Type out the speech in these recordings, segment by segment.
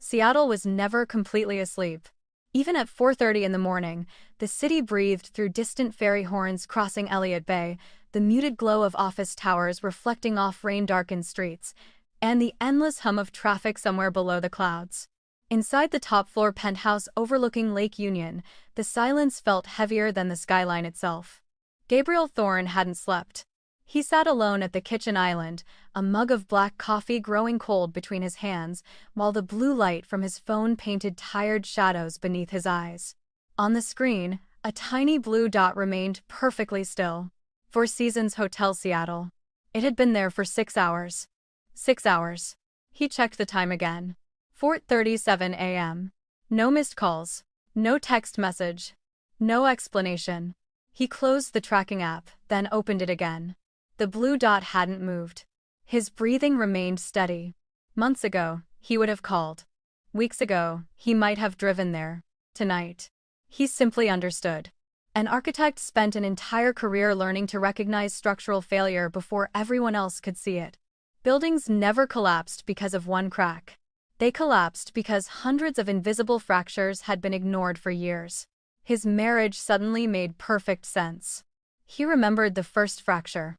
Seattle was never completely asleep. Even at 4:30 in the morning, the city breathed through distant ferry horns crossing Elliott Bay, the muted glow of office towers reflecting off rain-darkened streets, and the endless hum of traffic somewhere below the clouds. Inside the top-floor penthouse overlooking Lake Union, the silence felt heavier than the skyline itself. Gabriel Thorne hadn't slept. He sat alone at the kitchen island, a mug of black coffee growing cold between his hands, while the blue light from his phone painted tired shadows beneath his eyes. On the screen, a tiny blue dot remained perfectly still. Four Seasons Hotel Seattle. It had been there for 6 hours. 6 hours. He checked the time again. 4:37 a.m. No missed calls. No text message. No explanation. He closed the tracking app, then opened it again. The blue dot hadn't moved. His breathing remained steady. Months ago, he would have called. Weeks ago, he might have driven there. Tonight. He simply understood. An architect spent an entire career learning to recognize structural failure before everyone else could see it. Buildings never collapsed because of one crack. They collapsed because hundreds of invisible fractures had been ignored for years. His marriage suddenly made perfect sense. He remembered the first fracture.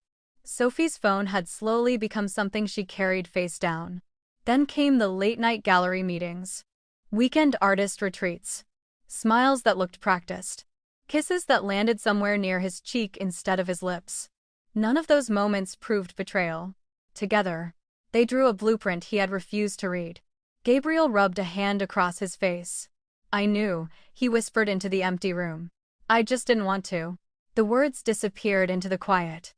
Sophie's phone had slowly become something she carried face down. Then came the late-night gallery meetings. Weekend artist retreats. Smiles that looked practiced. Kisses that landed somewhere near his cheek instead of his lips. None of those moments proved betrayal. Together, they drew a blueprint he had refused to read. Gabriel rubbed a hand across his face. "I knew," he whispered into the empty room. "I just didn't want to." The words disappeared into the quiet.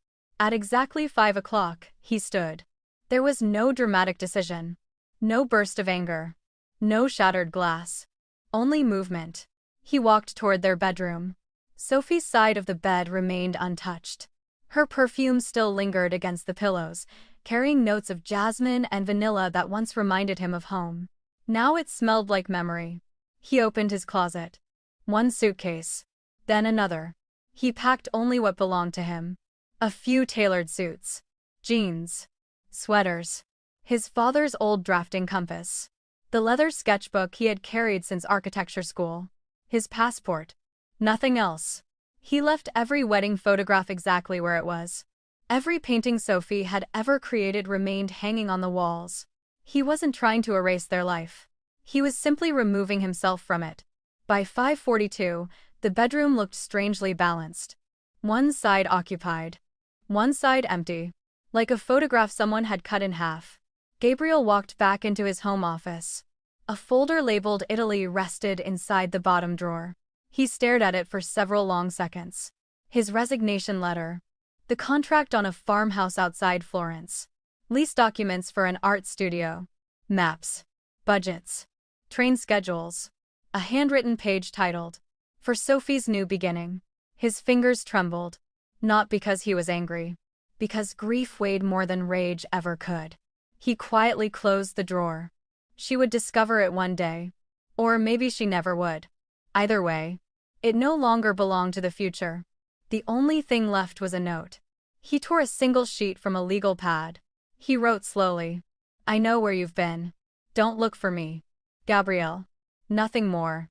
At exactly 5 o'clock, he stood. There was no dramatic decision. No burst of anger. No shattered glass. Only movement. He walked toward their bedroom. Sophie's side of the bed remained untouched. Her perfume still lingered against the pillows, carrying notes of jasmine and vanilla that once reminded him of home. Now it smelled like memory. He opened his closet. One suitcase. Then another. He packed only what belonged to him. A few tailored suits. Jeans. Sweaters. His father's old drafting compass. The leather sketchbook he had carried since architecture school. His passport. Nothing else. He left every wedding photograph exactly where it was. Every painting Sophie had ever created remained hanging on the walls. He wasn't trying to erase their life. He was simply removing himself from it. By 5:42, the bedroom looked strangely balanced. One side occupied. One side empty. Like a photograph someone had cut in half. Gabriel walked back into his home office. A folder labeled Italy rested inside the bottom drawer. He stared at it for several long seconds. His resignation letter. The contract on a farmhouse outside Florence. Lease documents for an art studio. Maps. Budgets. Train schedules. A handwritten page titled, "For Sophie's New Beginning." His fingers trembled. Not because he was angry. Because grief weighed more than rage ever could. He quietly closed the drawer. She would discover it one day. Or maybe she never would. Either way, it no longer belonged to the future. The only thing left was a note. He tore a single sheet from a legal pad. He wrote slowly. "I know where you've been. Don't look for me. Gabrielle." Nothing more.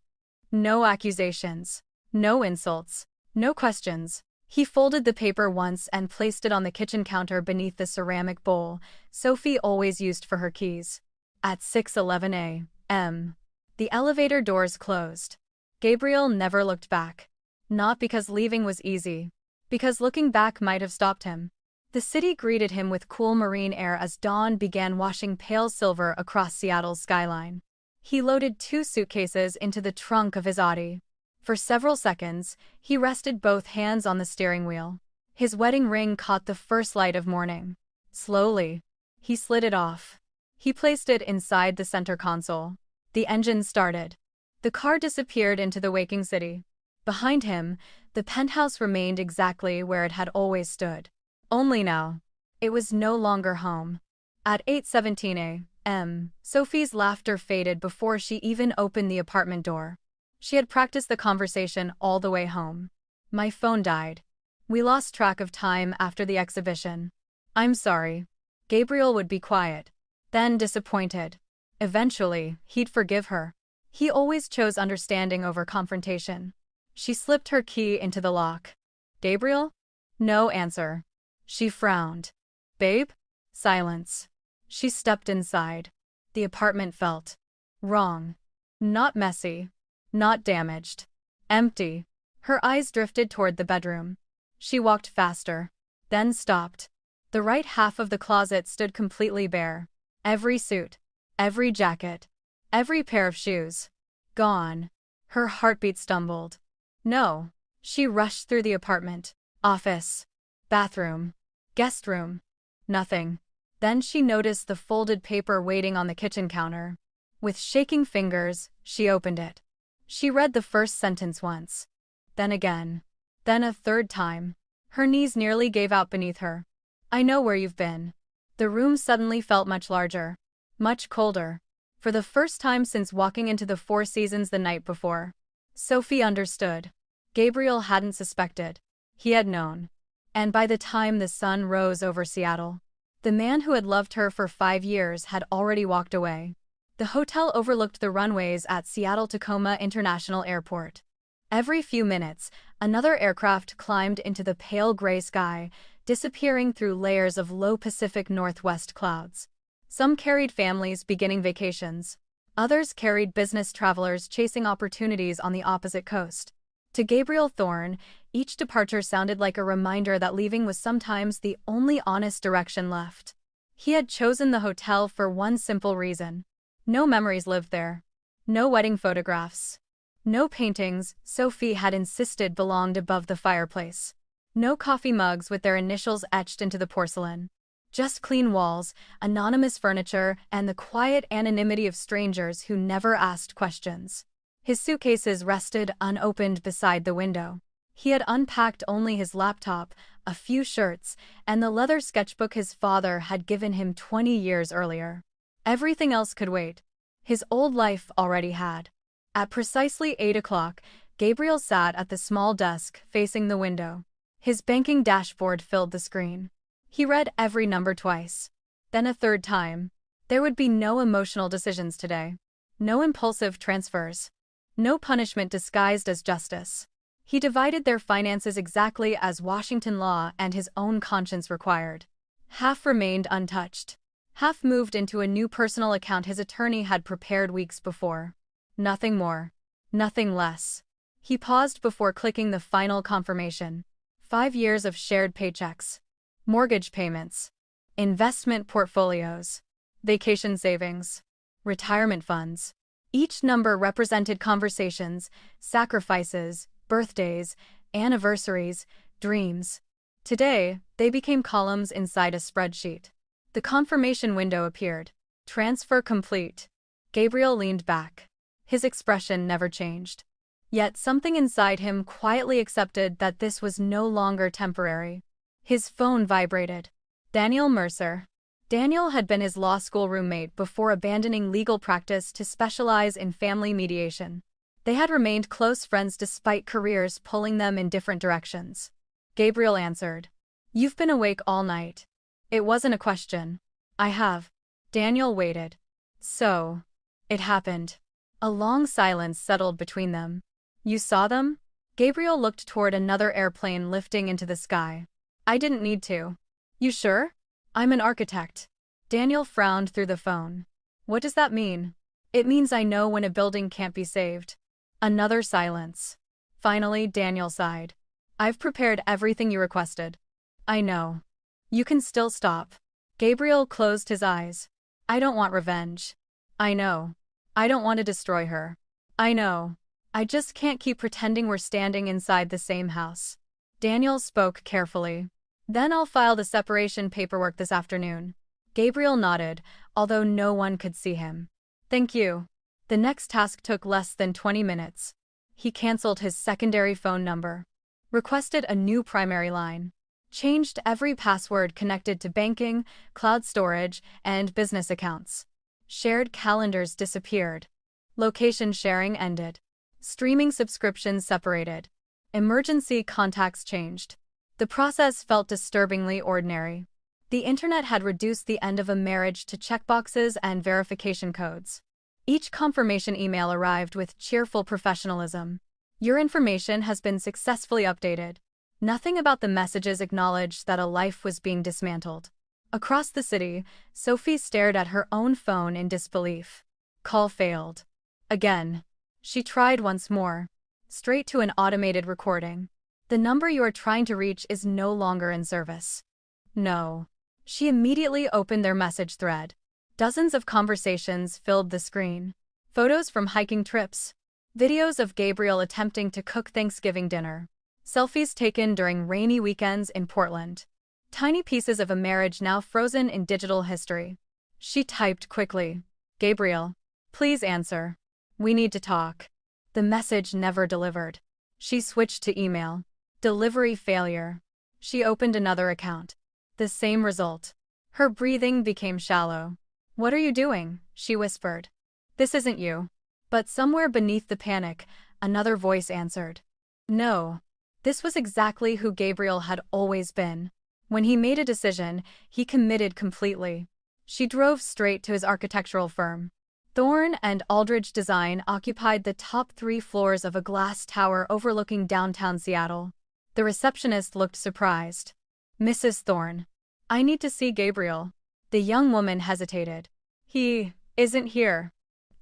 No accusations. No insults. No questions. He folded the paper once and placed it on the kitchen counter beneath the ceramic bowl Sophie always used for her keys. At 6:11 a.m., the elevator doors closed. Gabriel never looked back. Not because leaving was easy. Because looking back might have stopped him. The city greeted him with cool marine air as dawn began washing pale silver across Seattle's skyline. He loaded 2 suitcases into the trunk of his Audi. For several seconds, he rested both hands on the steering wheel. His wedding ring caught the first light of morning. Slowly, he slid it off. He placed it inside the center console. The engine started. The car disappeared into the waking city. Behind him, the penthouse remained exactly where it had always stood. Only now, it was no longer home. At 8:17 a.m., Sophie's laughter faded before she even opened the apartment door. She had practiced the conversation all the way home. "My phone died. We lost track of time after the exhibition. I'm sorry." Gabriel would be quiet. Then disappointed. Eventually, he'd forgive her. He always chose understanding over confrontation. She slipped her key into the lock. Gabriel? No answer. She frowned. Babe? Silence. She stepped inside. The apartment felt wrong. Not messy. Not damaged. Empty. Her eyes drifted toward the bedroom. She walked faster. Then stopped. The right half of the closet stood completely bare. Every suit. Every jacket. Every pair of shoes. Gone. Her heartbeat stumbled. No. She rushed through the apartment. Office. Bathroom. Guest room. Nothing. Then she noticed the folded paper waiting on the kitchen counter. With shaking fingers, she opened it. She read the first sentence once. Then again. Then a third time. Her knees nearly gave out beneath her. I know where you've been. The room suddenly felt much larger. Much colder. For the first time since walking into the Four Seasons the night before. Sophie understood. Gabriel hadn't suspected. He had known. And by the time the sun rose over Seattle, the man who had loved her for 5 years had already walked away. The hotel overlooked the runways at Seattle-Tacoma International Airport. Every few minutes, another aircraft climbed into the pale gray sky, disappearing through layers of low Pacific Northwest clouds. Some carried families beginning vacations. Others carried business travelers chasing opportunities on the opposite coast. To Gabriel Thorne, each departure sounded like a reminder that leaving was sometimes the only honest direction left. He had chosen the hotel for one simple reason. No memories lived there. No wedding photographs. No paintings Sophie had insisted belonged above the fireplace. No coffee mugs with their initials etched into the porcelain. Just clean walls, anonymous furniture, and the quiet anonymity of strangers who never asked questions. His suitcases rested unopened beside the window. He had unpacked only his laptop, a few shirts, and the leather sketchbook his father had given him 20 years earlier. Everything else could wait. His old life already had. At precisely 8 o'clock, Gabriel sat at the small desk facing the window. His banking dashboard filled the screen. He read every number twice. Then a third time. There would be no emotional decisions today. No impulsive transfers. No punishment disguised as justice. He divided their finances exactly as Washington law and his own conscience required. Half remained untouched. Half moved into a new personal account his attorney had prepared weeks before. Nothing more. Nothing less. He paused before clicking the final confirmation. 5 years of shared paychecks. Mortgage payments. Investment portfolios. Vacation savings. Retirement funds. Each number represented conversations, sacrifices, birthdays, anniversaries, dreams. Today, they became columns inside a spreadsheet. The confirmation window appeared. Transfer complete. Gabriel leaned back. His expression never changed. Yet something inside him quietly accepted that this was no longer temporary. His phone vibrated. Daniel Mercer. Daniel had been his law school roommate before abandoning legal practice to specialize in family mediation. They had remained close friends despite careers pulling them in different directions. Gabriel answered. You've been awake all night. It wasn't a question. I have. Daniel waited. So. It happened. A long silence settled between them. You saw them? Gabriel looked toward another airplane lifting into the sky. I didn't need to. You sure? I'm an architect. Daniel frowned through the phone. What does that mean? It means I know when a building can't be saved. Another silence. Finally, Daniel sighed. I've prepared everything you requested. I know. You can still stop. Gabriel closed his eyes. I don't want revenge. I know. I don't want to destroy her. I know. I just can't keep pretending we're standing inside the same house. Daniel spoke carefully. Then I'll file the separation paperwork this afternoon. Gabriel nodded, although no one could see him. Thank you. The next task took less than 20 minutes. He canceled his secondary phone number. Requested a new primary line. Changed every password connected to banking, cloud storage, and business accounts. Shared calendars disappeared. Location sharing ended. Streaming subscriptions separated. Emergency contacts changed. The process felt disturbingly ordinary. The internet had reduced the end of a marriage to checkboxes and verification codes. Each confirmation email arrived with cheerful professionalism. Your information has been successfully updated. Nothing about the messages acknowledged that a life was being dismantled. Across the city, Sophie stared at her own phone in disbelief. Call failed. Again. She tried once more. Straight to an automated recording. The number you are trying to reach is no longer in service. No. She immediately opened their message thread. Dozens of conversations filled the screen. Photos from hiking trips. Videos of Gabriel attempting to cook Thanksgiving dinner. Selfies taken during rainy weekends in Portland. Tiny pieces of a marriage now frozen in digital history. She typed quickly. Gabriel, please answer. We need to talk. The message never delivered. She switched to email. Delivery failure. She opened another account. The same result. Her breathing became shallow. What are you doing? She whispered. This isn't you. But somewhere beneath the panic, another voice answered. No. This was exactly who Gabriel had always been. When he made a decision, he committed completely. She drove straight to his architectural firm. Thorne and Aldridge Design occupied the top 3 floors of a glass tower overlooking downtown Seattle. The receptionist looked surprised. Mrs. Thorne. I need to see Gabriel. The young woman hesitated. He isn't here.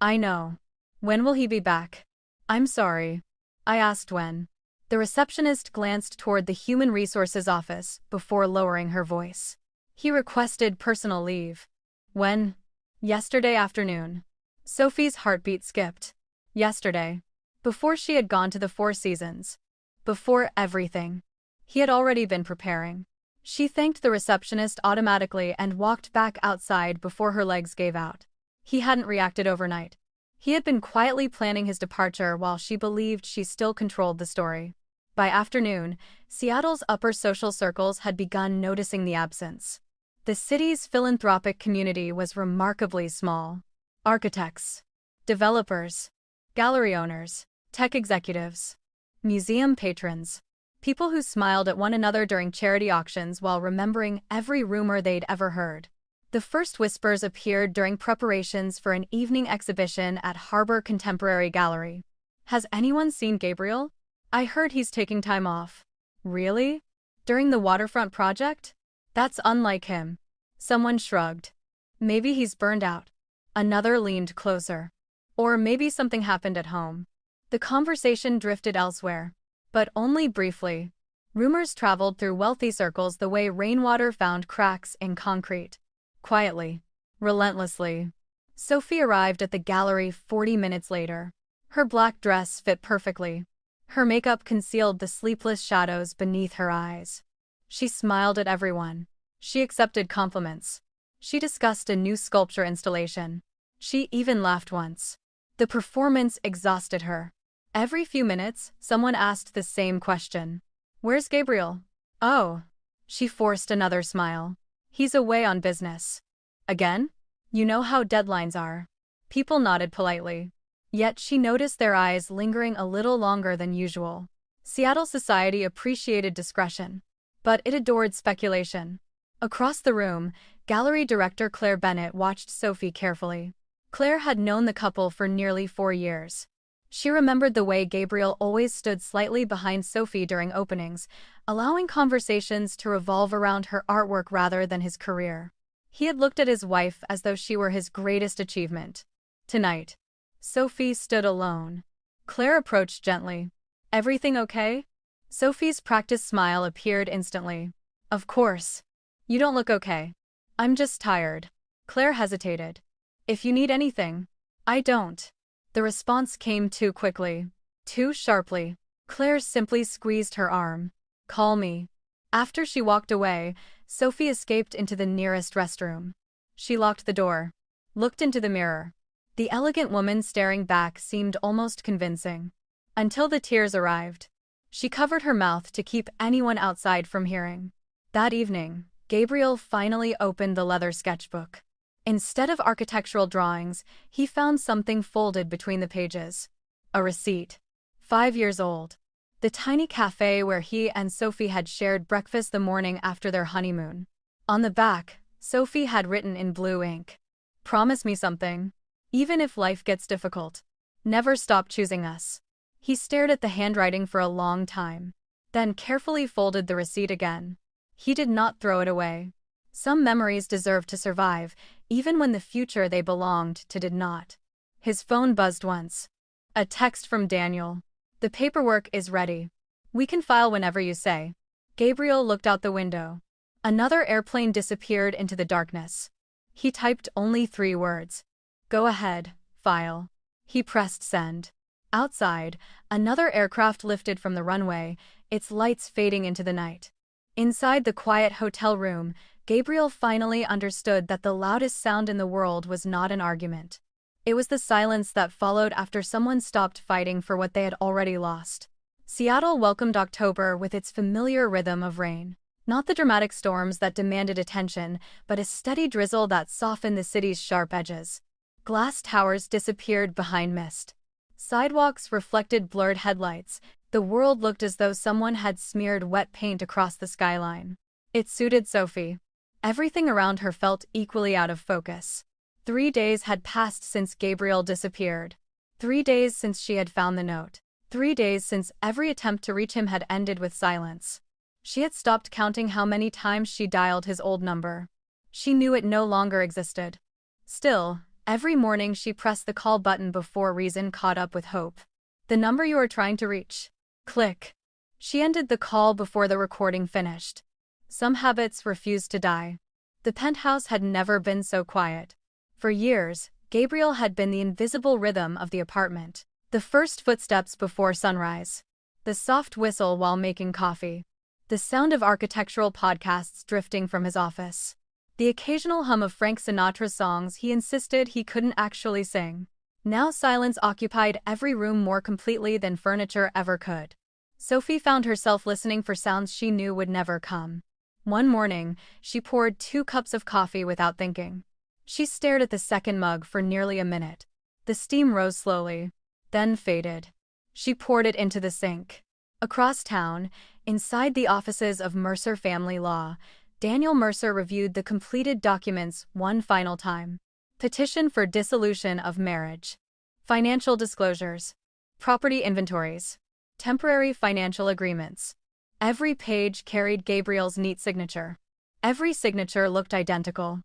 I know. When will he be back? I'm sorry. I asked when. The receptionist glanced toward the Human Resources office before lowering her voice. He requested personal leave. When? Yesterday afternoon. Sophie's heartbeat skipped. Yesterday. Before she had gone to the Four Seasons. Before everything. He had already been preparing. She thanked the receptionist automatically and walked back outside before her legs gave out. He hadn't reacted overnight. He had been quietly planning his departure while she believed she still controlled the story. By afternoon, Seattle's upper social circles had begun noticing the absence. The city's philanthropic community was remarkably small. Architects, developers, gallery owners, tech executives, museum patrons, people who smiled at one another during charity auctions while remembering every rumor they'd ever heard. The first whispers appeared during preparations for an evening exhibition at Harbor Contemporary Gallery. Has anyone seen Gabriel? I heard he's taking time off. Really? During the waterfront project? That's unlike him. Someone shrugged. Maybe he's burned out. Another leaned closer. Or maybe something happened at home. The conversation drifted elsewhere. But only briefly. Rumors traveled through wealthy circles the way rainwater found cracks in concrete. Quietly. Relentlessly. Sophie arrived at the gallery 40 minutes later. Her black dress fit perfectly. Her makeup concealed the sleepless shadows beneath her eyes. She smiled at everyone. She accepted compliments. She discussed a new sculpture installation. She even laughed once. The performance exhausted her. Every few minutes, someone asked the same question. Where's Gabriel? Oh. She forced another smile. He's away on business. Again? You know how deadlines are. People nodded politely. Yet she noticed their eyes lingering a little longer than usual. Seattle society appreciated discretion. But it adored speculation. Across the room, gallery director Claire Bennett watched Sophie carefully. Claire had known the couple for nearly 4 years. She remembered the way Gabriel always stood slightly behind Sophie during openings, allowing conversations to revolve around her artwork rather than his career. He had looked at his wife as though she were his greatest achievement. Tonight, Sophie stood alone. Claire approached gently. Everything okay? Sophie's practiced smile appeared instantly. Of course. You don't look okay. I'm just tired. Claire hesitated. If you need anything. I don't. The response came too quickly. Too sharply. Claire simply squeezed her arm. Call me. After she walked away, Sophie escaped into the nearest restroom. She locked the door. Looked into the mirror. The elegant woman staring back seemed almost convincing. Until the tears arrived. She covered her mouth to keep anyone outside from hearing. That evening, Gabriel finally opened the leather sketchbook. Instead of architectural drawings, he found something folded between the pages. A receipt. 5 years old. The tiny cafe where he and Sophie had shared breakfast the morning after their honeymoon. On the back, Sophie had written in blue ink, "Promise me something. Even if life gets difficult. Never stop choosing us." He stared at the handwriting for a long time, then carefully folded the receipt again. He did not throw it away. Some memories deserve to survive, even when the future they belonged to did not. His phone buzzed once. A text from Daniel. "The paperwork is ready. We can file whenever you say." Gabriel looked out the window. Another airplane disappeared into the darkness. He typed only 3 words. "Go ahead, file." He pressed send. Outside, another aircraft lifted from the runway, its lights fading into the night. Inside the quiet hotel room, Gabriel finally understood that the loudest sound in the world was not an argument. It was the silence that followed after someone stopped fighting for what they had already lost. Seattle welcomed October with its familiar rhythm of rain. Not the dramatic storms that demanded attention, but a steady drizzle that softened the city's sharp edges. Glass towers disappeared behind mist. Sidewalks reflected blurred headlights. The world looked as though someone had smeared wet paint across the skyline. It suited Sophie. Everything around her felt equally out of focus. 3 days had passed since Gabriel disappeared. 3 days since she had found the note. 3 days since every attempt to reach him had ended with silence. She had stopped counting how many times she dialed his old number. She knew it no longer existed. Still, every morning she pressed the call button before reason caught up with hope. "The number you are trying to reach." Click. She ended the call before the recording finished. Some habits refused to die. The penthouse had never been so quiet. For years, Gabriel had been the invisible rhythm of the apartment. The first footsteps before sunrise. The soft whistle while making coffee. The sound of architectural podcasts drifting from his office. The occasional hum of Frank Sinatra's songs he insisted he couldn't actually sing. Now silence occupied every room more completely than furniture ever could. Sophie found herself listening for sounds she knew would never come. One morning, she poured 2 cups of coffee without thinking. She stared at the second mug for nearly a minute. The steam rose slowly, then faded. She poured it into the sink. Across town, inside the offices of Mercer Family Law, Daniel Mercer reviewed the completed documents one final time. Petition for dissolution of marriage. Financial disclosures. Property inventories. Temporary financial agreements. Every page carried Gabriel's neat signature. Every signature looked identical.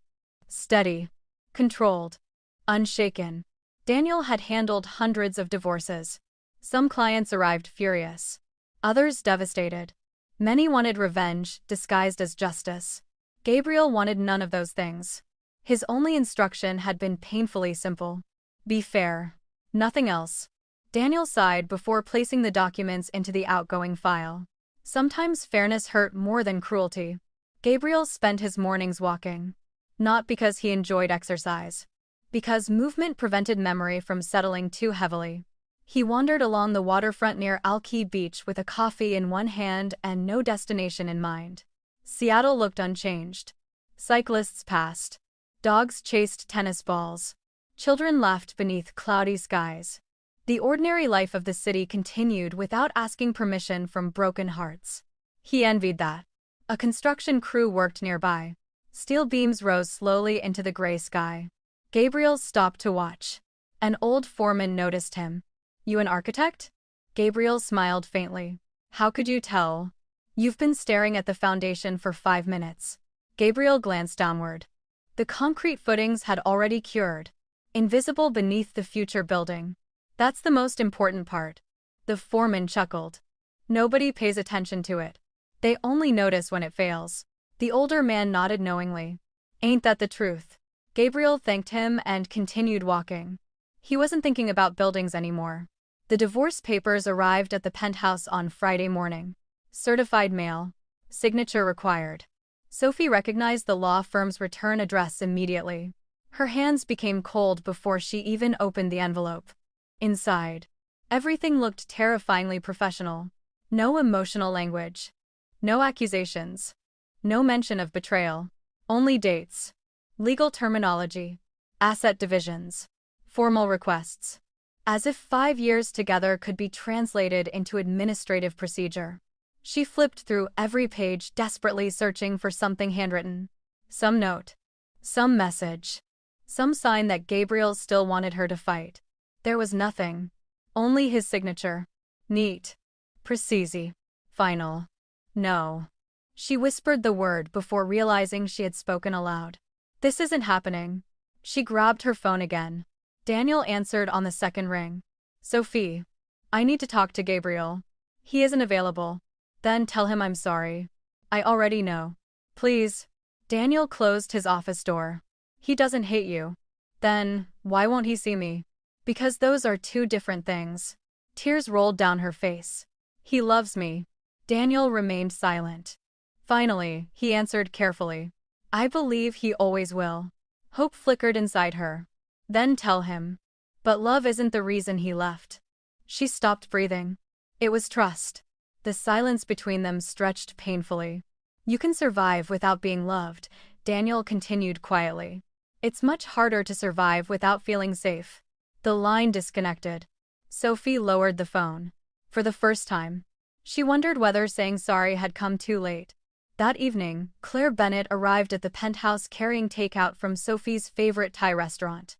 Steady. Controlled. Unshaken. Daniel had handled hundreds of divorces. Some clients arrived furious. Others devastated. Many wanted revenge, disguised as justice. Gabriel wanted none of those things. His only instruction had been painfully simple. Be fair. Nothing else. Daniel sighed before placing the documents into the outgoing file. Sometimes fairness hurt more than cruelty. Gabriel spent his mornings walking. Not because he enjoyed exercise. Because movement prevented memory from settling too heavily. He wandered along the waterfront near Alki Beach with a coffee in one hand and no destination in mind. Seattle looked unchanged. Cyclists passed. Dogs chased tennis balls. Children laughed beneath cloudy skies. The ordinary life of the city continued without asking permission from broken hearts. He envied that. A construction crew worked nearby. Steel beams rose slowly into the gray sky. Gabriel stopped to watch. An old foreman noticed him. "You an architect?" Gabriel smiled faintly. "How could you tell? You've been staring at the foundation for 5 minutes." Gabriel glanced downward. The concrete footings had already cured, invisible beneath the future building. "That's the most important part." The foreman chuckled. "Nobody pays attention to it. They only notice when it fails." The older man nodded knowingly. "Ain't that the truth?" Gabriel thanked him and continued walking. He wasn't thinking about buildings anymore. The divorce papers arrived at the penthouse on Friday morning. Certified mail. Signature required. Sophie recognized the law firm's return address immediately. Her hands became cold before she even opened the envelope. Inside, everything looked terrifyingly professional. No emotional language. No accusations. No mention of betrayal. Only dates. Legal terminology. Asset divisions. Formal requests. As if 5 years together could be translated into administrative procedure. She flipped through every page, desperately searching for something handwritten. Some note. Some message. Some sign that Gabriel still wanted her to fight. There was nothing. Only his signature. Neat. Precise. Final. No. She whispered the word before realizing she had spoken aloud. This isn't happening. She grabbed her phone again. Daniel answered on the second ring. Sophie. I need to talk to Gabriel. He isn't available. Then tell him I'm sorry. I already know. Please. Daniel closed his office door. He doesn't hate you. Then, why won't he see me? Because those are two different things. Tears rolled down her face. He loves me. Daniel remained silent. Finally, he answered carefully. I believe he always will. Hope flickered inside her. Then tell him. But love isn't the reason he left. She stopped breathing. It was trust. The silence between them stretched painfully. You can survive without being loved, Daniel continued quietly. It's much harder to survive without feeling safe. The line disconnected. Sophie lowered the phone. For the first time. She wondered whether saying sorry had come too late. That evening, Claire Bennett arrived at the penthouse carrying takeout from Sophie's favorite Thai restaurant.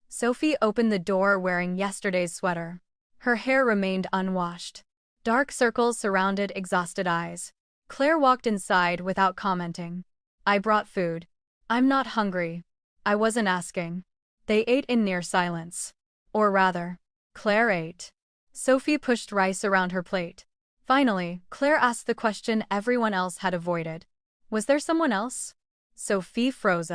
Sophie opened the door wearing yesterday's sweater. Her hair remained unwashed. Dark circles surrounded exhausted eyes. Claire walked inside without commenting. I brought food. I'm not hungry. I wasn't asking. They ate in near silence. Or rather, Claire ate. Sophie pushed rice around her plate. Finally, Claire asked the question everyone else had avoided. Was there someone else? Sophie froze.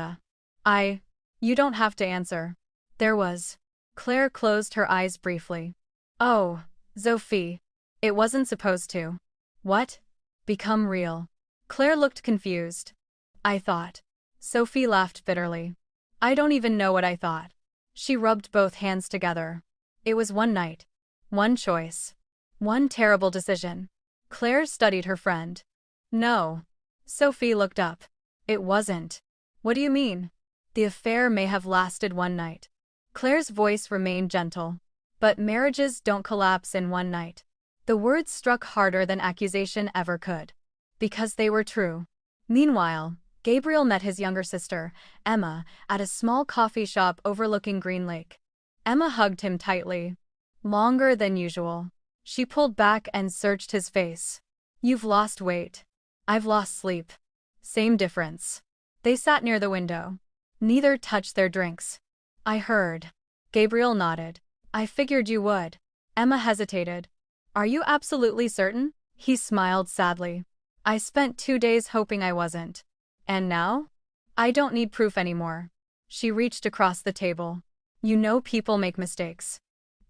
You don't have to answer. There was. Claire closed her eyes briefly. Oh, Sophie. It wasn't supposed to. What? Become real. Claire looked confused. I thought. Sophie laughed bitterly. I don't even know what I thought. She rubbed both hands together. It was one night. One choice. One terrible decision. Claire studied her friend. No. Sophie looked up. It wasn't. What do you mean? The affair may have lasted one night. Claire's voice remained gentle. But marriages don't collapse in one night. The words struck harder than accusation ever could. Because they were true. Meanwhile, Gabriel met his younger sister, Emma, at a small coffee shop overlooking Green Lake. Emma hugged him tightly. Longer than usual. She pulled back and searched his face. You've lost weight. I've lost sleep. Same difference. They sat near the window. Neither touched their drinks. I heard. Gabriel nodded. I figured you would. Emma hesitated. Are you absolutely certain? He smiled sadly. I spent 2 days hoping I wasn't. And now? I don't need proof anymore. She reached across the table. You know people make mistakes.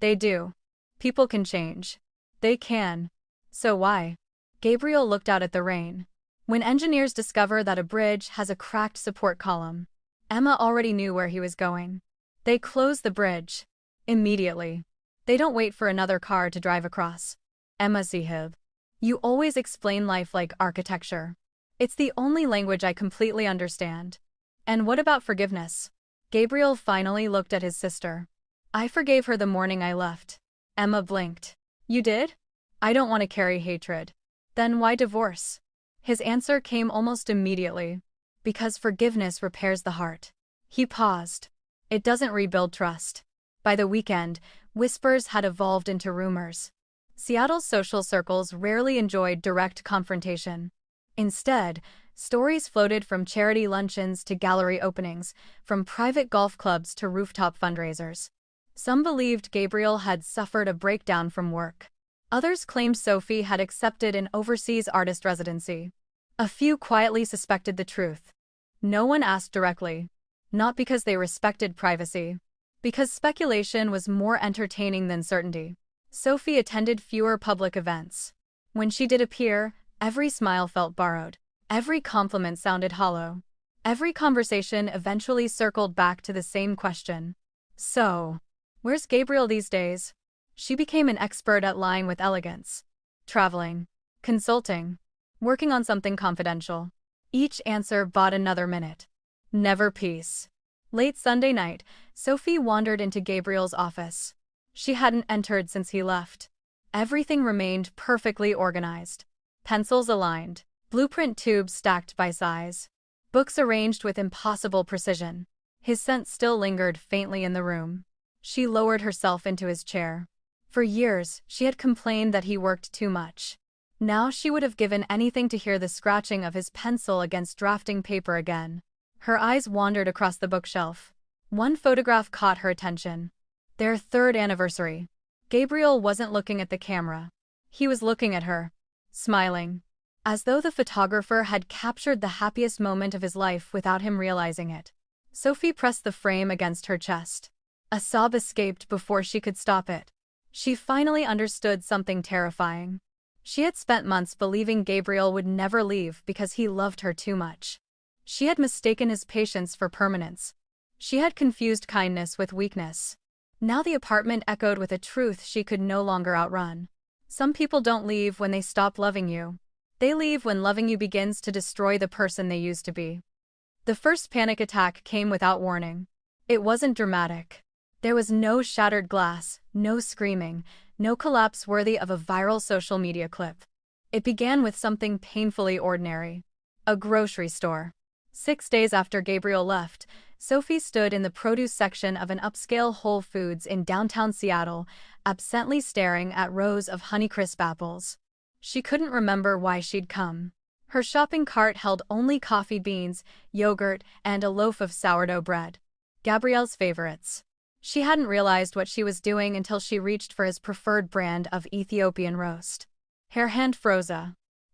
They do. People can change. They can. So why? Gabriel looked out at the rain. When engineers discover that a bridge has a cracked support column, Emma already knew where he was going. They close the bridge. Immediately. They don't wait for another car to drive across. Emma Sihib. You always explain life like architecture. It's the only language I completely understand. And what about forgiveness? Gabriel finally looked at his sister. I forgave her the morning I left. Emma blinked. You did? I don't want to carry hatred. Then why divorce? His answer came almost immediately. Because forgiveness repairs the heart. He paused. It doesn't rebuild trust. By the weekend, whispers had evolved into rumors. Seattle's social circles rarely enjoyed direct confrontation. Instead, stories floated from charity luncheons to gallery openings, from private golf clubs to rooftop fundraisers. Some believed Gabriel had suffered a breakdown from work. Others claimed Sophie had accepted an overseas artist residency. A few quietly suspected the truth. No one asked directly. Not because they respected privacy. Because speculation was more entertaining than certainty. Sophie attended fewer public events. When she did appear, every smile felt borrowed. Every compliment sounded hollow. Every conversation eventually circled back to the same question. So, where's Gabriel these days? She became an expert at lying with elegance. Traveling. Consulting. Working on something confidential. Each answer bought another minute. Never peace. Late Sunday night, Sophie wandered into Gabriel's office. She hadn't entered since he left. Everything remained perfectly organized. Pencils aligned. Blueprint tubes stacked by size. books arranged with impossible precision. His scent still lingered faintly in the room. She lowered herself into his chair. For years, she had complained that he worked too much. Now she would have given anything to hear the scratching of his pencil against drafting paper again. Her eyes wandered across the bookshelf. One photograph caught her attention. Their third anniversary. Gabriel wasn't looking at the camera. He was looking at her, smiling, as though the photographer had captured the happiest moment of his life without him realizing it. Sophie pressed the frame against her chest. A sob escaped before she could stop it. She finally understood something terrifying. She had spent months believing Gabriel would never leave because he loved her too much. She had mistaken his patience for permanence. She had confused kindness with weakness. Now the apartment echoed with a truth she could no longer outrun. Some people don't leave when they stop loving you. They leave when loving you begins to destroy the person they used to be. The first panic attack came without warning. It wasn't dramatic. There was no shattered glass, no screaming, no collapse worthy of a viral social media clip. It began with something painfully ordinary. A grocery store. 6 days after Gabriel left, Sophie stood in the produce section of an upscale Whole Foods in downtown Seattle, absently staring at rows of Honeycrisp apples. She couldn't remember why she'd come. Her shopping cart held only coffee beans, yogurt, and a loaf of sourdough bread. Gabriel's favorites. She hadn't realized what she was doing until she reached for his preferred brand of Ethiopian roast. Her hand froze.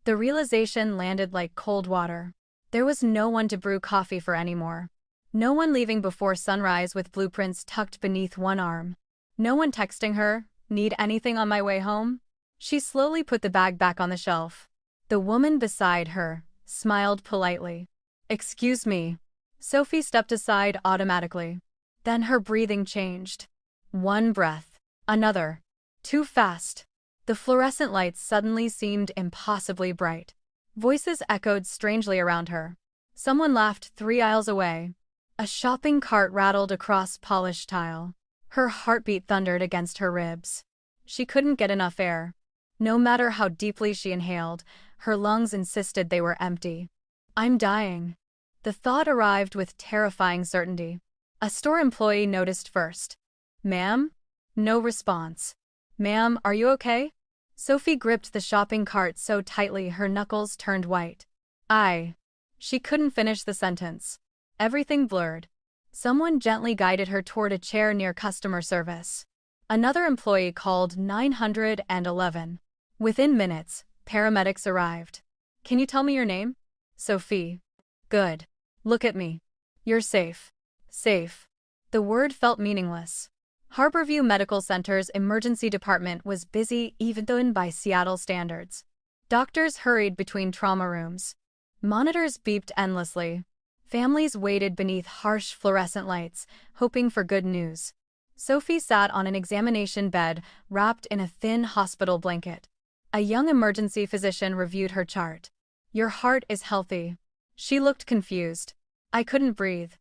The realization landed like cold water. There was no one to brew coffee for anymore. No one leaving before sunrise with blueprints tucked beneath one arm. No one texting her, "Need anything on my way home?" She slowly put the bag back on the shelf. The woman beside her smiled politely. "Excuse me." Sophie stepped aside automatically. Then her breathing changed. One breath. Another. Too fast. The fluorescent lights suddenly seemed impossibly bright. Voices echoed strangely around her. Someone laughed 3 aisles away. A shopping cart rattled across polished tile. Her heartbeat thundered against her ribs. She couldn't get enough air. No matter how deeply she inhaled, her lungs insisted they were empty. "I'm dying." The thought arrived with terrifying certainty. A store employee noticed first. "Ma'am?" No response. "Ma'am, are you okay?" Sophie gripped the shopping cart so tightly her knuckles turned white. She couldn't finish the sentence. Everything blurred. Someone gently guided her toward a chair near customer service. Another employee called 911. Within minutes, paramedics arrived. "Can you tell me your name?" "Sophie." "Good. Look at me. You're safe." Safe. The word felt meaningless. Harborview Medical Center's emergency department was busy even by Seattle standards. Doctors hurried between trauma rooms. Monitors beeped endlessly. Families waited beneath harsh fluorescent lights, hoping for good news. Sophie sat on an examination bed, wrapped in a thin hospital blanket. A young emergency physician reviewed her chart. "Your heart is healthy." She looked confused. "I couldn't breathe."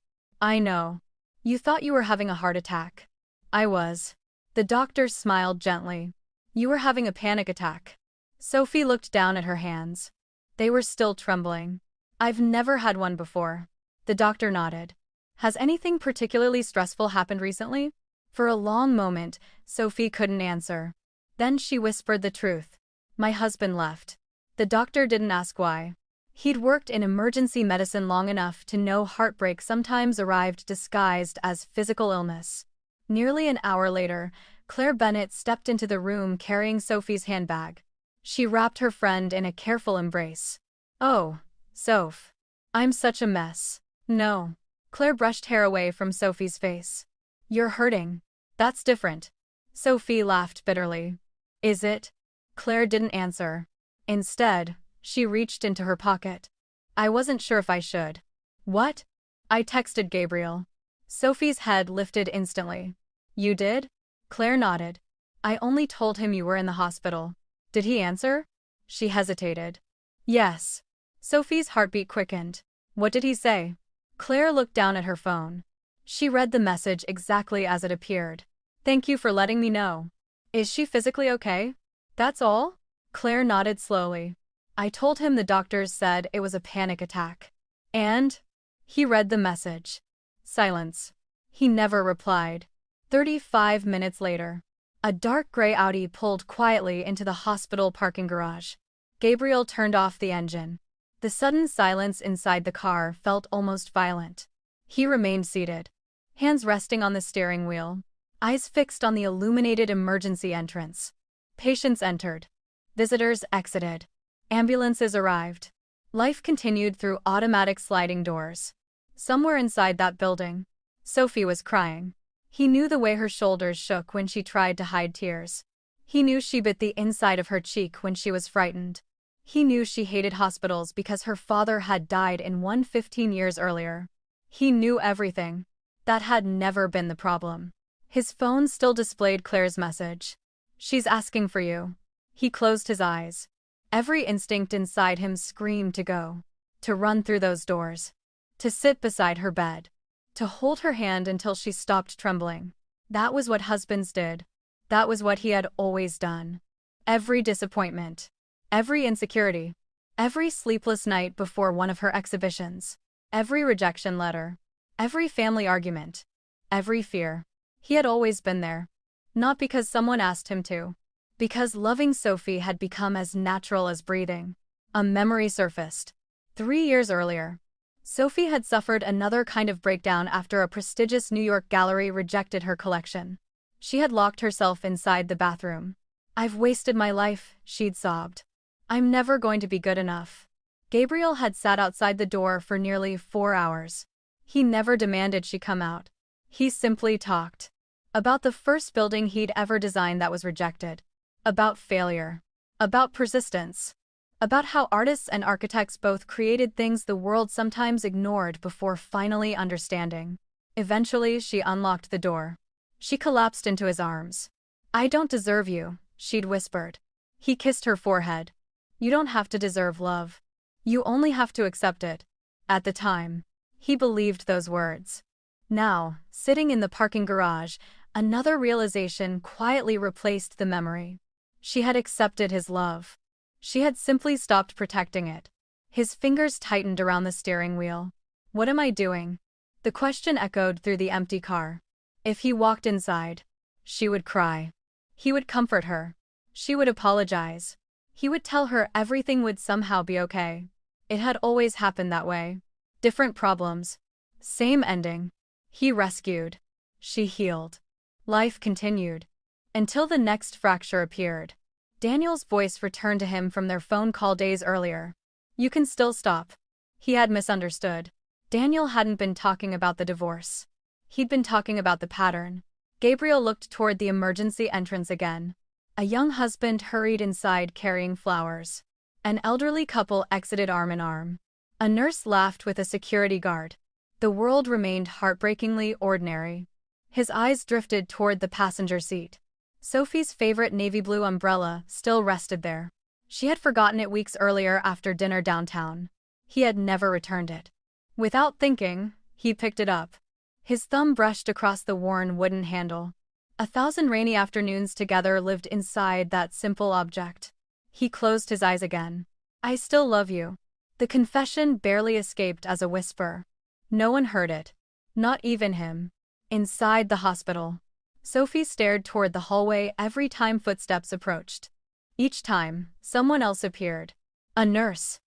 "I know. You thought you were having a heart attack." "I was." The doctor smiled gently. "You were having a panic attack." Sophie looked down at her hands. They were still trembling. "I've never had one before." The doctor nodded. "Has anything particularly stressful happened recently?" For a long moment, Sophie couldn't answer. Then she whispered the truth. "My husband left." The doctor didn't ask why. He'd worked in emergency medicine long enough to know heartbreak sometimes arrived disguised as physical illness. Nearly an hour later, Claire Bennett stepped into the room carrying Sophie's handbag. She wrapped her friend in a careful embrace. "Oh, Soph. I'm such a mess." "No." Claire brushed hair away from Sophie's face. "You're hurting." "That's different." Sophie laughed bitterly. "Is it?" Claire didn't answer. Instead, she reached into her pocket. "I wasn't sure if I should." "What?" "I texted Gabriel." Sophie's head lifted instantly. "You did?" Claire nodded. "I only told him you were in the hospital." "Did he answer?" She hesitated. "Yes." Sophie's heartbeat quickened. "What did he say?" Claire looked down at her phone. She read the message exactly as it appeared. "Thank you for letting me know. Is she physically okay?" "That's all?" Claire nodded slowly. "I told him the doctors said it was a panic attack." "And?" He read the message. Silence. He never replied. 35 minutes later, a dark gray Audi pulled quietly into the hospital parking garage. Gabriel turned off the engine. The sudden silence inside the car felt almost violent. He remained seated, hands resting on the steering wheel, eyes fixed on the illuminated emergency entrance. Patients entered. Visitors exited. Ambulances arrived. Life continued through automatic sliding doors. Somewhere inside that building, Sophie was crying. He knew the way her shoulders shook when she tried to hide tears. He knew she bit the inside of her cheek when she was frightened. He knew she hated hospitals because her father had died in one 15 years earlier. He knew everything. That had never been the problem. His phone still displayed Claire's message. She's asking for you. He closed his eyes. Every instinct inside him screamed to go. To run through those doors. To sit beside her bed. To hold her hand until she stopped trembling. That was what husbands did. That was what he had always done. Every disappointment. Every insecurity. Every sleepless night before one of her exhibitions. Every rejection letter. Every family argument. Every fear. He had always been there. Not because someone asked him to. Because loving Sophie had become as natural as breathing. A memory surfaced. 3 years earlier, Sophie had suffered another kind of breakdown after a prestigious New York gallery rejected her collection. She had locked herself inside the bathroom. "I've wasted my life," she'd sobbed. "I'm never going to be good enough." Gabriel had sat outside the door for nearly 4 hours. He never demanded she come out. He simply talked. About the first building he'd ever designed that was rejected. About failure. About persistence. About how artists and architects both created things the world sometimes ignored before finally understanding. Eventually, she unlocked the door. She collapsed into his arms. "I don't deserve you," she'd whispered. He kissed her forehead. "You don't have to deserve love. You only have to accept it." At the time, he believed those words. Now, sitting in the parking garage, another realization quietly replaced the memory. She had accepted his love. She had simply stopped protecting it. His fingers tightened around the steering wheel. "What am I doing?" The question echoed through the empty car. If he walked inside, she would cry. He would comfort her. She would apologize. He would tell her everything would somehow be okay. It had always happened that way. Different problems. Same ending. He rescued. She healed. Life continued. Until the next fracture appeared. Daniel's voice returned to him from their phone call days earlier. "You can still stop." He had misunderstood. Daniel hadn't been talking about the divorce. He'd been talking about the pattern. Gabriel looked toward the emergency entrance again. A young husband hurried inside carrying flowers. An elderly couple exited arm in arm. A nurse laughed with a security guard. The world remained heartbreakingly ordinary. His eyes drifted toward the passenger seat. Sophie's favorite navy blue umbrella still rested there. She had forgotten it weeks earlier after dinner downtown. He had never returned it. Without thinking, he picked it up. His thumb brushed across the worn wooden handle. 1,000 rainy afternoons together lived inside that simple object. He closed his eyes again. "I still love you." The confession barely escaped as a whisper. No one heard it. Not even him. Inside the hospital, Sophie stared toward the hallway every time footsteps approached. Each time, someone else appeared. A nurse.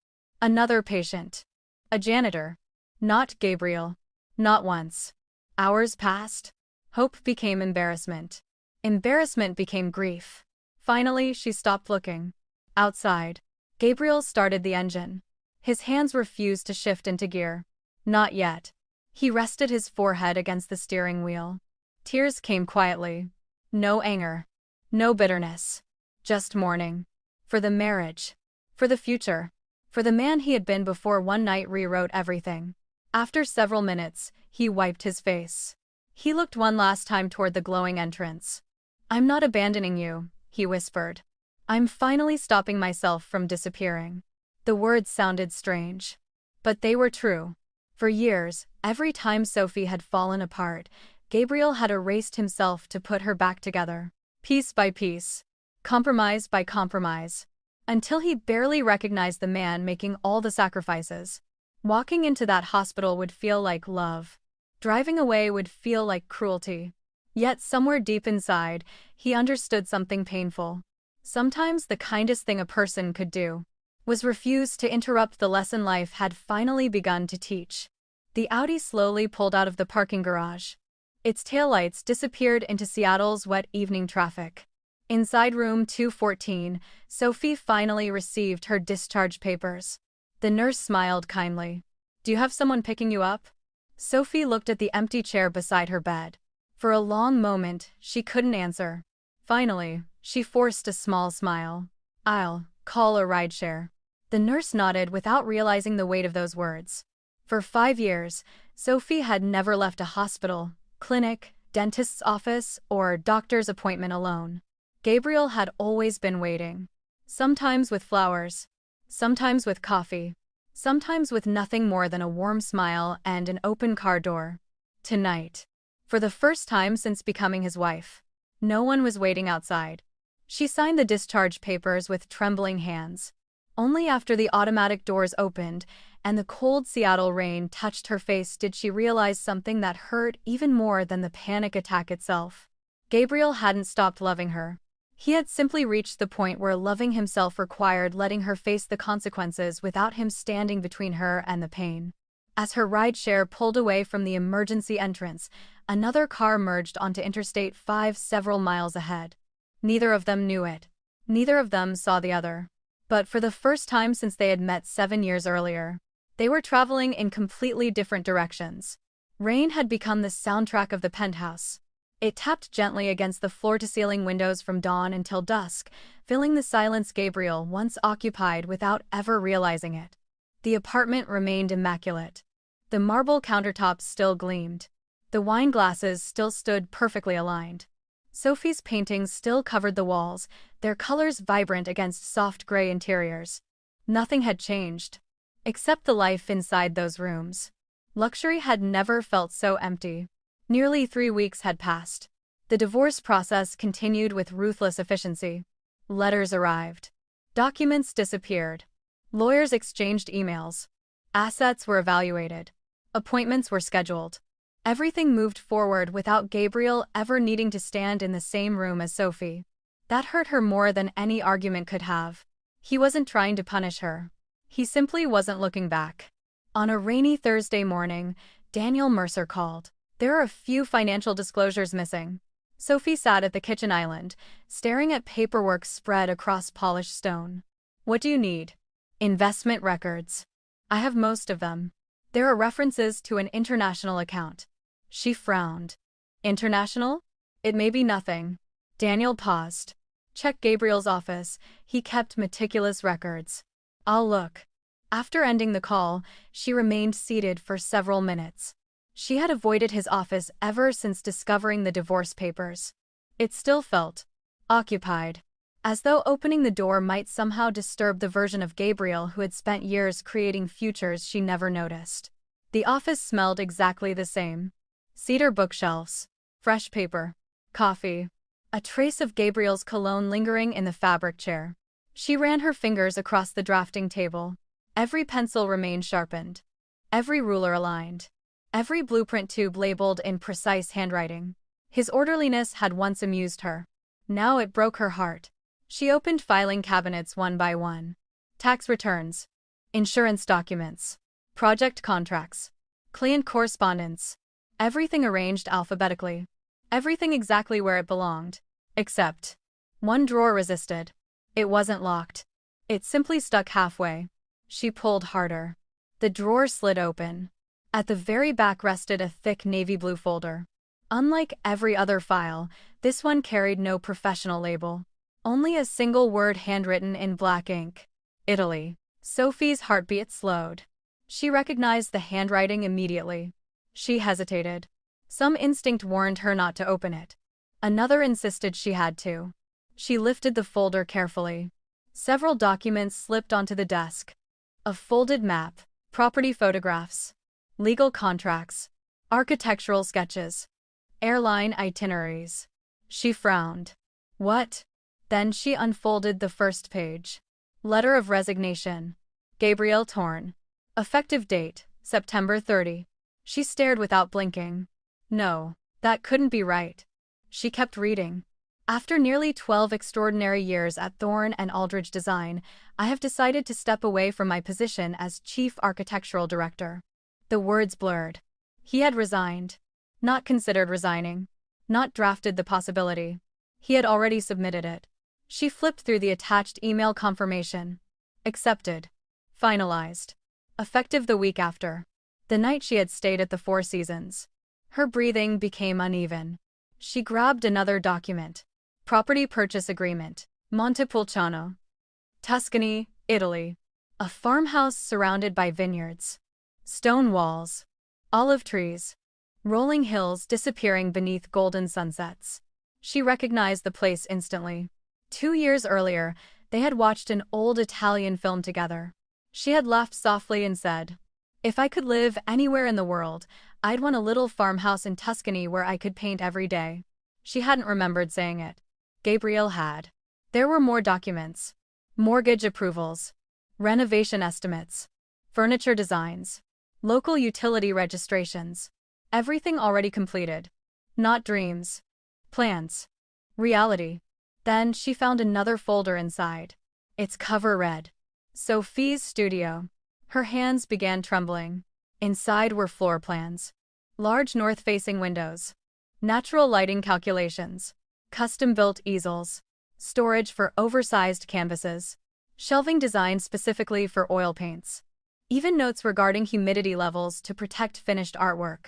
Another patient. A janitor. Not Gabriel. Not once. Hours passed. Hope became embarrassment. Embarrassment became grief. Finally, she stopped looking. Outside, Gabriel started the engine. His hands refused to shift into gear. Not yet. He rested his forehead against the steering wheel. Tears came quietly. No anger. No bitterness. Just mourning. For the marriage. For the future. For the man he had been before one night rewrote everything. After several minutes, he wiped his face. He looked one last time toward the glowing entrance. "I'm not abandoning you," he whispered. "I'm finally stopping myself from disappearing." The words sounded strange. But they were true. For years, every time Sophie had fallen apart, Gabriel had erased himself to put her back together. Piece by piece. Compromise by compromise. Until he barely recognized the man making all the sacrifices. Walking into that hospital would feel like love. Driving away would feel like cruelty. Yet somewhere deep inside, he understood something painful. Sometimes the kindest thing a person could do was refuse to interrupt the lesson life had finally begun to teach. The Audi slowly pulled out of the parking garage. Its taillights disappeared into Seattle's wet evening traffic. Inside room 214, Sophie finally received her discharge papers. The nurse smiled kindly. "Do you have someone picking you up?" Sophie looked at the empty chair beside her bed. For a long moment, she couldn't answer. Finally, she forced a small smile. "I'll call a rideshare." The nurse nodded without realizing the weight of those words. For 5 years, Sophie had never left a hospital, clinic, dentist's office, or doctor's appointment alone. Gabriel had always been waiting. Sometimes with flowers, sometimes with coffee, sometimes with nothing more than a warm smile and an open car door. Tonight, for the first time since becoming his wife, no one was waiting outside. She signed the discharge papers with trembling hands. Only after the automatic doors opened and the cold Seattle rain touched her face did she realize something that hurt even more than the panic attack itself. Gabriel hadn't stopped loving her. He had simply reached the point where loving himself required letting her face the consequences without him standing between her and the pain. As her rideshare pulled away from the emergency entrance, another car merged onto Interstate 5 several miles ahead. Neither of them knew it. Neither of them saw the other. But for the first time since they had met 7 years earlier, they were traveling in completely different directions. Rain had become the soundtrack of the penthouse. It tapped gently against the floor-to-ceiling windows from dawn until dusk, filling the silence Gabriel once occupied without ever realizing it. The apartment remained immaculate. The marble countertops still gleamed. The wine glasses still stood perfectly aligned. Sophie's paintings still covered the walls, their colors vibrant against soft gray interiors. Nothing had changed, except the life inside those rooms. Luxury had never felt so empty. Nearly 3 weeks had passed. The divorce process continued with ruthless efficiency. Letters arrived. Documents disappeared. Lawyers exchanged emails. Assets were evaluated. Appointments were scheduled. Everything moved forward without Gabriel ever needing to stand in the same room as Sophie. That hurt her more than any argument could have. He wasn't trying to punish her. He simply wasn't looking back. On a rainy Thursday morning, Daniel Mercer called. There are a few financial disclosures missing. Sophie sat at the kitchen island, staring at paperwork spread across polished stone. "What do you need?" "Investment records. I have most of them. There are references to an international account." She frowned. "International? It may be nothing." Daniel paused. "Check Gabriel's office. He kept meticulous records." "I'll look." After ending the call, she remained seated for several minutes. She had avoided his office ever since discovering the divorce papers. It still felt occupied, as though opening the door might somehow disturb the version of Gabriel who had spent years creating futures she never noticed. The office smelled exactly the same. Cedar bookshelves, fresh paper, coffee, a trace of Gabriel's cologne lingering in the fabric chair. She ran her fingers across the drafting table. Every pencil remained sharpened. Every ruler aligned. Every blueprint tube labeled in precise handwriting. His orderliness had once amused her. Now it broke her heart. She opened filing cabinets one by one. Tax returns, insurance documents, project contracts, client correspondence. Everything arranged alphabetically. Everything exactly where it belonged. Except one drawer resisted. It wasn't locked. It simply stuck halfway. She pulled harder. The drawer slid open. At the very back rested a thick navy blue folder. Unlike every other file, this one carried no professional label. Only a single word handwritten in black ink. Italy. Sophie's heartbeat slowed. She recognized the handwriting immediately. She hesitated. Some instinct warned her not to open it. Another insisted she had to. She lifted the folder carefully. Several documents slipped onto the desk. A folded map, property photographs, legal contracts, architectural sketches, airline itineraries. She frowned. What? Then she unfolded the first page. Letter of resignation. Gabriel Torn. Effective date, September 30. She stared without blinking. No, that couldn't be right. She kept reading. After nearly 12 extraordinary years at Thorne and Aldridge Design, I have decided to step away from my position as Chief Architectural Director. The words blurred. He had resigned. Not considered resigning. Not drafted the possibility. He had already submitted it. She flipped through the attached email confirmation. Accepted. Finalized. Effective the week after. The night she had stayed at the Four Seasons. Her breathing became uneven. She grabbed another document. Property purchase agreement. Montepulciano. Tuscany, Italy. A farmhouse surrounded by vineyards. Stone walls. Olive trees. Rolling hills disappearing beneath golden sunsets. She recognized the place instantly. 2 years earlier, they had watched an old Italian film together. She had laughed softly and said, "If I could live anywhere in the world, I'd want a little farmhouse in Tuscany where I could paint every day." She hadn't remembered saying it. Gabriel had. There were more documents. Mortgage approvals. Renovation estimates. Furniture designs. Local utility registrations. Everything already completed. Not dreams. Plans. Reality. Then she found another folder inside. Its cover read, Sophie's Studio. Her hands began trembling. Inside were floor plans. Large north-facing windows. Natural lighting calculations. Custom-built easels. Storage for oversized canvases. Shelving designed specifically for oil paints. Even notes regarding humidity levels to protect finished artwork.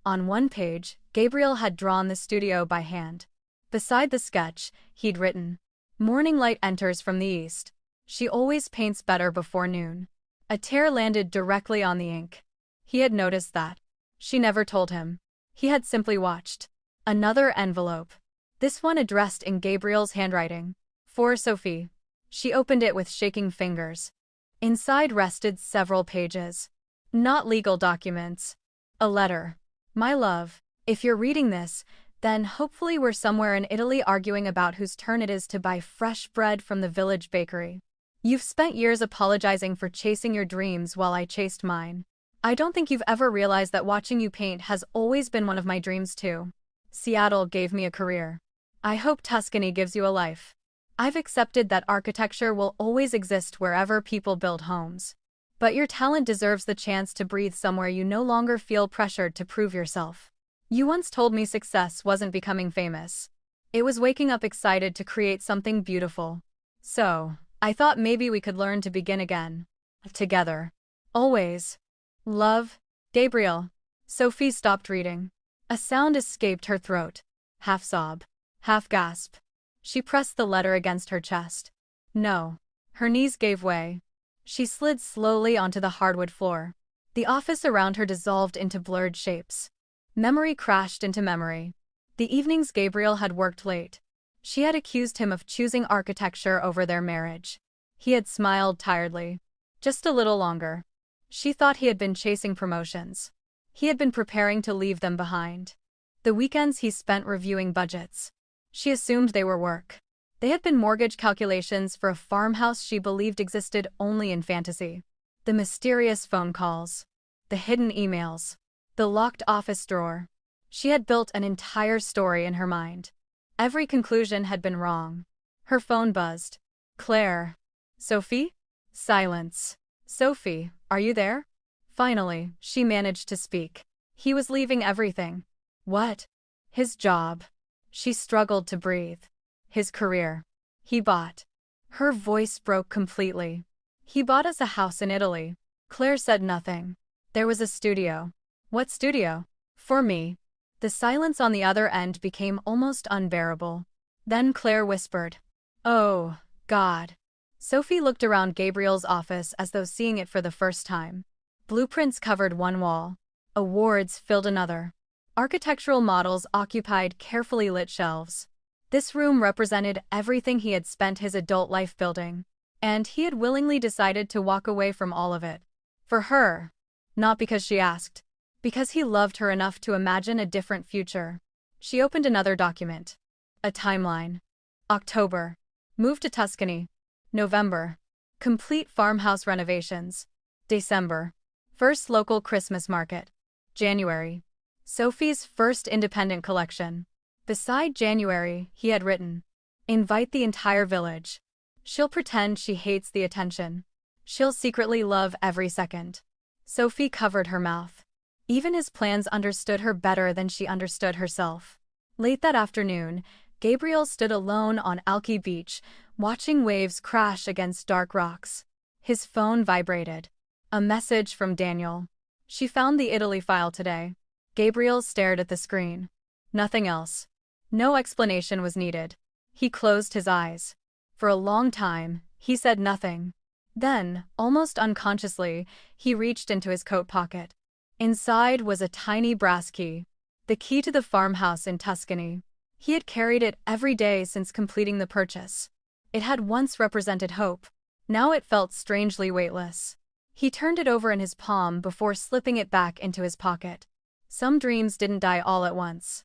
On one page, Gabriel had drawn the studio by hand. Beside the sketch, he'd written, "Morning light enters from the east. She always paints better before noon." A tear landed directly on the ink. He had noticed that. She never told him. He had simply watched. Another envelope. This one addressed in Gabriel's handwriting. For Sophie. She opened it with shaking fingers. Inside rested several pages. Not legal documents. A letter. "My love, if you're reading this, then hopefully we're somewhere in Italy arguing about whose turn it is to buy fresh bread from the village bakery. You've spent years apologizing for chasing your dreams while I chased mine. I don't think you've ever realized that watching you paint has always been one of my dreams too. Seattle gave me a career. I hope Tuscany gives you a life. I've accepted that architecture will always exist wherever people build homes. But your talent deserves the chance to breathe somewhere you no longer feel pressured to prove yourself. You once told me success wasn't becoming famous. It was waking up excited to create something beautiful. So, I thought maybe we could learn to begin again. Together. Always. Love, Gabriel." Sophie stopped reading. A sound escaped her throat. Half sob. Half gasp. She pressed the letter against her chest. No. Her knees gave way. She slid slowly onto the hardwood floor. The office around her dissolved into blurred shapes. Memory crashed into memory. The evenings Gabriel had worked late. She had accused him of choosing architecture over their marriage. He had smiled tiredly. Just a little longer. She thought he had been chasing promotions. He had been preparing to leave them behind. The weekends he spent reviewing budgets. She assumed they were work. They had been mortgage calculations for a farmhouse she believed existed only in fantasy. The mysterious phone calls. The hidden emails. The locked office drawer. She had built an entire story in her mind. Every conclusion had been wrong. Her phone buzzed. Claire. Sophie? Silence. Sophie, are you there? Finally, she managed to speak. He was leaving everything. What? His job. She struggled to breathe. His career. He bought. Her voice broke completely. He bought us a house in Italy. Claire said nothing. There was a studio. What studio? For me. The silence on the other end became almost unbearable. Then Claire whispered, "Oh, God." Sophie looked around Gabriel's office as though seeing it for the first time. Blueprints covered one wall. Awards filled another. Architectural models occupied carefully lit shelves. This room represented everything he had spent his adult life building. And he had willingly decided to walk away from all of it. For her. Not because she asked. Because he loved her enough to imagine a different future. She opened another document. A timeline. October. Move to Tuscany. November. Complete farmhouse renovations. December. First local Christmas market. January. Sophie's first independent collection. Beside January, he had written, "Invite the entire village. She'll pretend she hates the attention. She'll secretly love every second." Sophie covered her mouth. Even his plans understood her better than she understood herself. Late that afternoon, Gabriel stood alone on Alki Beach, watching waves crash against dark rocks. His phone vibrated. A message from Daniel. "She found the Italy file today." Gabriel stared at the screen. Nothing else. No explanation was needed. He closed his eyes. For a long time, he said nothing. Then, almost unconsciously, he reached into his coat pocket. Inside was a tiny brass key. The key to the farmhouse in Tuscany. He had carried it every day since completing the purchase. It had once represented hope. Now it felt strangely weightless. He turned it over in his palm before slipping it back into his pocket. Some dreams didn't die all at once.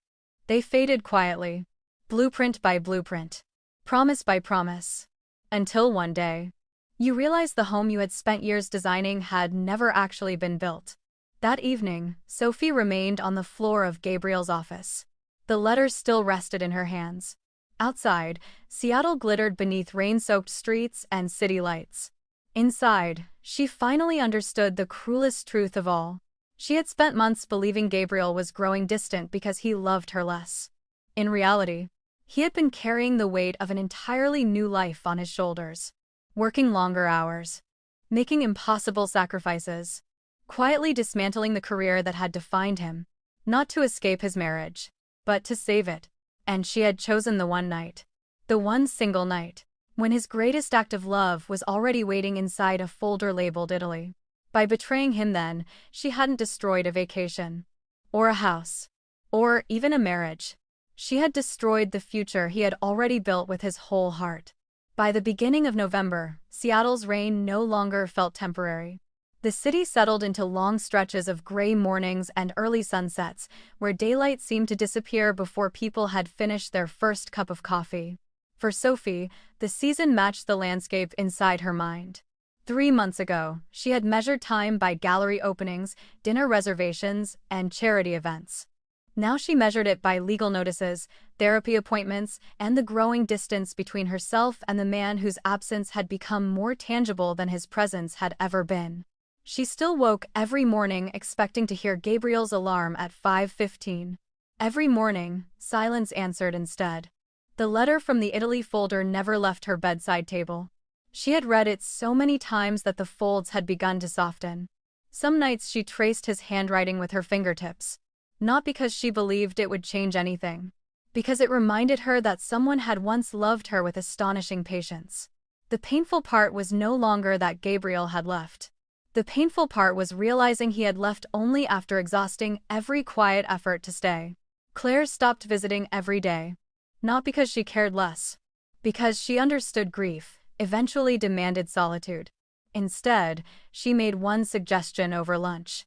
They faded quietly. Blueprint by blueprint. Promise by promise. Until one day, you realized the home you had spent years designing had never actually been built. That evening, Sophie remained on the floor of Gabriel's office. The letters still rested in her hands. Outside, Seattle glittered beneath rain-soaked streets and city lights. Inside, she finally understood the cruelest truth of all. She had spent months believing Gabriel was growing distant because he loved her less. In reality, he had been carrying the weight of an entirely new life on his shoulders. Working longer hours. Making impossible sacrifices. Quietly dismantling the career that had defined him. Not to escape his marriage, but to save it. And she had chosen the one night. The one single night. When his greatest act of love was already waiting inside a folder labeled Italy. By betraying him then, she hadn't destroyed a vacation. Or a house. Or even a marriage. She had destroyed the future he had already built with his whole heart. By the beginning of November, Seattle's rain no longer felt temporary. The city settled into long stretches of gray mornings and early sunsets, where daylight seemed to disappear before people had finished their first cup of coffee. For Sophie, the season matched the landscape inside her mind. 3 months ago, she had measured time by gallery openings, dinner reservations, and charity events. Now she measured it by legal notices, therapy appointments, and the growing distance between herself and the man whose absence had become more tangible than his presence had ever been. She still woke every morning expecting to hear Gabriel's alarm at 5:15. Every morning, silence answered instead. The letter from the Italy folder never left her bedside table. She had read it so many times that the folds had begun to soften. Some nights she traced his handwriting with her fingertips. Not because she believed it would change anything. Because it reminded her that someone had once loved her with astonishing patience. The painful part was no longer that Gabriel had left. The painful part was realizing he had left only after exhausting every quiet effort to stay. Claire stopped visiting every day. Not because she cared less. Because she understood grief, eventually demanded solitude. Instead, she made one suggestion over lunch.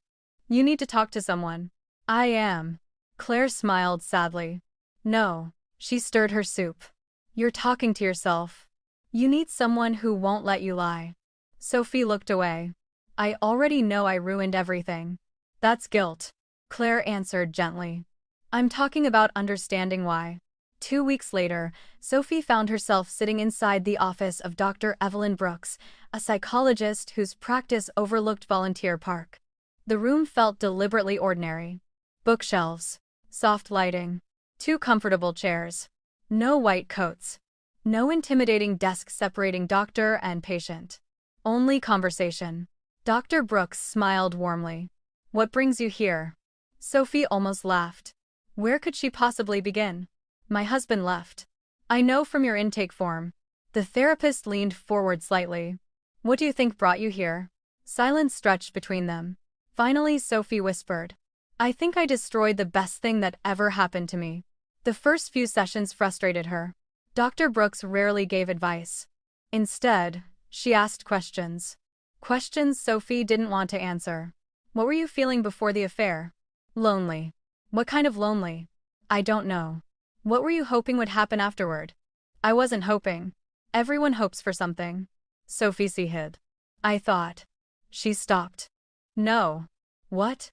"You need to talk to someone." "I am." Claire smiled sadly. "No." She stirred her soup. "You're talking to yourself. You need someone who won't let you lie." Sophie looked away. "I already know I ruined everything." "That's guilt," Claire answered gently. "I'm talking about understanding why." 2 weeks later, Sophie found herself sitting inside the office of Dr. Evelyn Brooks, a psychologist whose practice overlooked Volunteer Park. The room felt deliberately ordinary. Bookshelves. Soft lighting. 2 comfortable chairs. No white coats. No intimidating desk separating doctor and patient. Only conversation. Dr. Brooks smiled warmly. "What brings you here?" Sophie almost laughed. Where could she possibly begin? "My husband left." "I know from your intake form." The therapist leaned forward slightly. "What do you think brought you here?" Silence stretched between them. Finally, Sophie whispered, "I think I destroyed the best thing that ever happened to me." The first few sessions frustrated her. Dr. Brooks rarely gave advice. Instead, she asked questions. Questions Sophie didn't want to answer. "What were you feeling before the affair?" "Lonely." "What kind of lonely?" "I don't know." "What were you hoping would happen afterward?" "I wasn't hoping. Everyone hopes for something." Sophie hid. "I thought." She stopped. No. What?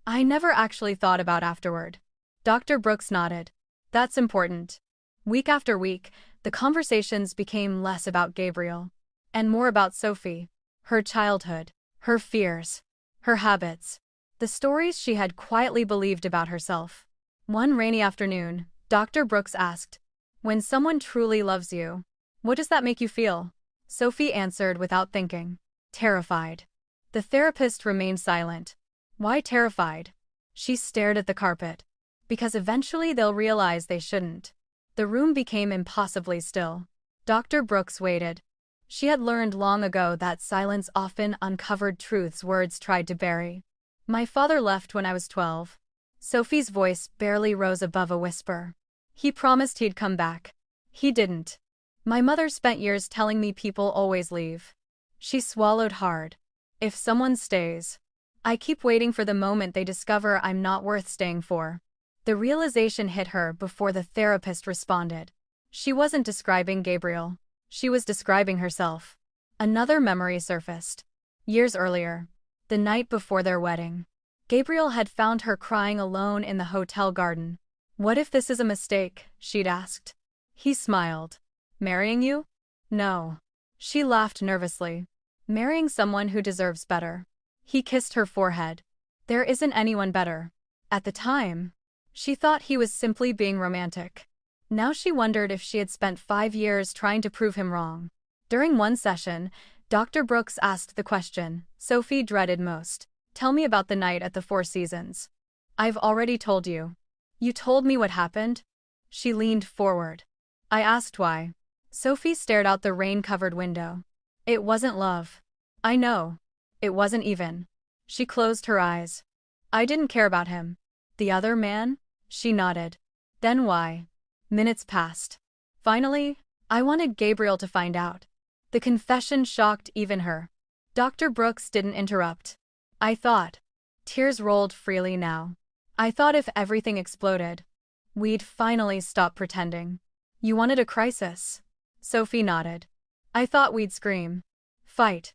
I never actually thought about afterward. Dr. Brooks nodded. That's important. Week after week, the conversations became less about Gabriel and more about Sophie, her childhood, her fears, her habits, the stories she had quietly believed about herself. One rainy afternoon, Dr. Brooks asked, "When someone truly loves you, what does that make you feel?" Sophie answered without thinking, "Terrified." The therapist remained silent. Why terrified? She stared at the carpet. Because eventually they'll realize they shouldn't. The room became impossibly still. Dr. Brooks waited. She had learned long ago that silence often uncovered truths words tried to bury. My father left when I was 12. Sophie's voice barely rose above a whisper. He promised he'd come back. He didn't. My mother spent years telling me people always leave. She swallowed hard. If someone stays, I keep waiting for the moment they discover I'm not worth staying for. The realization hit her before the therapist responded. She wasn't describing Gabriel. She was describing herself. Another memory surfaced. Years earlier, the night before their wedding, Gabriel had found her crying alone in the hotel garden. "What if this is a mistake?" she'd asked. He smiled. "Marrying you?" "No." She laughed nervously. "Marrying someone who deserves better." He kissed her forehead. "There isn't anyone better." At the time, she thought he was simply being romantic. Now she wondered if she had spent 5 years trying to prove him wrong. During one session, Dr. Brooks asked the question Sophie dreaded most. "Tell me about the night at the Four Seasons." "I've already told you." "You told me what happened?" She leaned forward. "I asked why." Sophie stared out the rain-covered window. "It wasn't love." "I know. It wasn't even." She closed her eyes. "I didn't care about him." "The other man?" She nodded. "Then why?" Minutes passed. Finally, "I wanted Gabriel to find out." The confession shocked even her. Dr. Brooks didn't interrupt. "I thought." Tears rolled freely now. "I thought if everything exploded, we'd finally stop pretending." "You wanted a crisis?" Sophie nodded. "I thought we'd scream. Fight.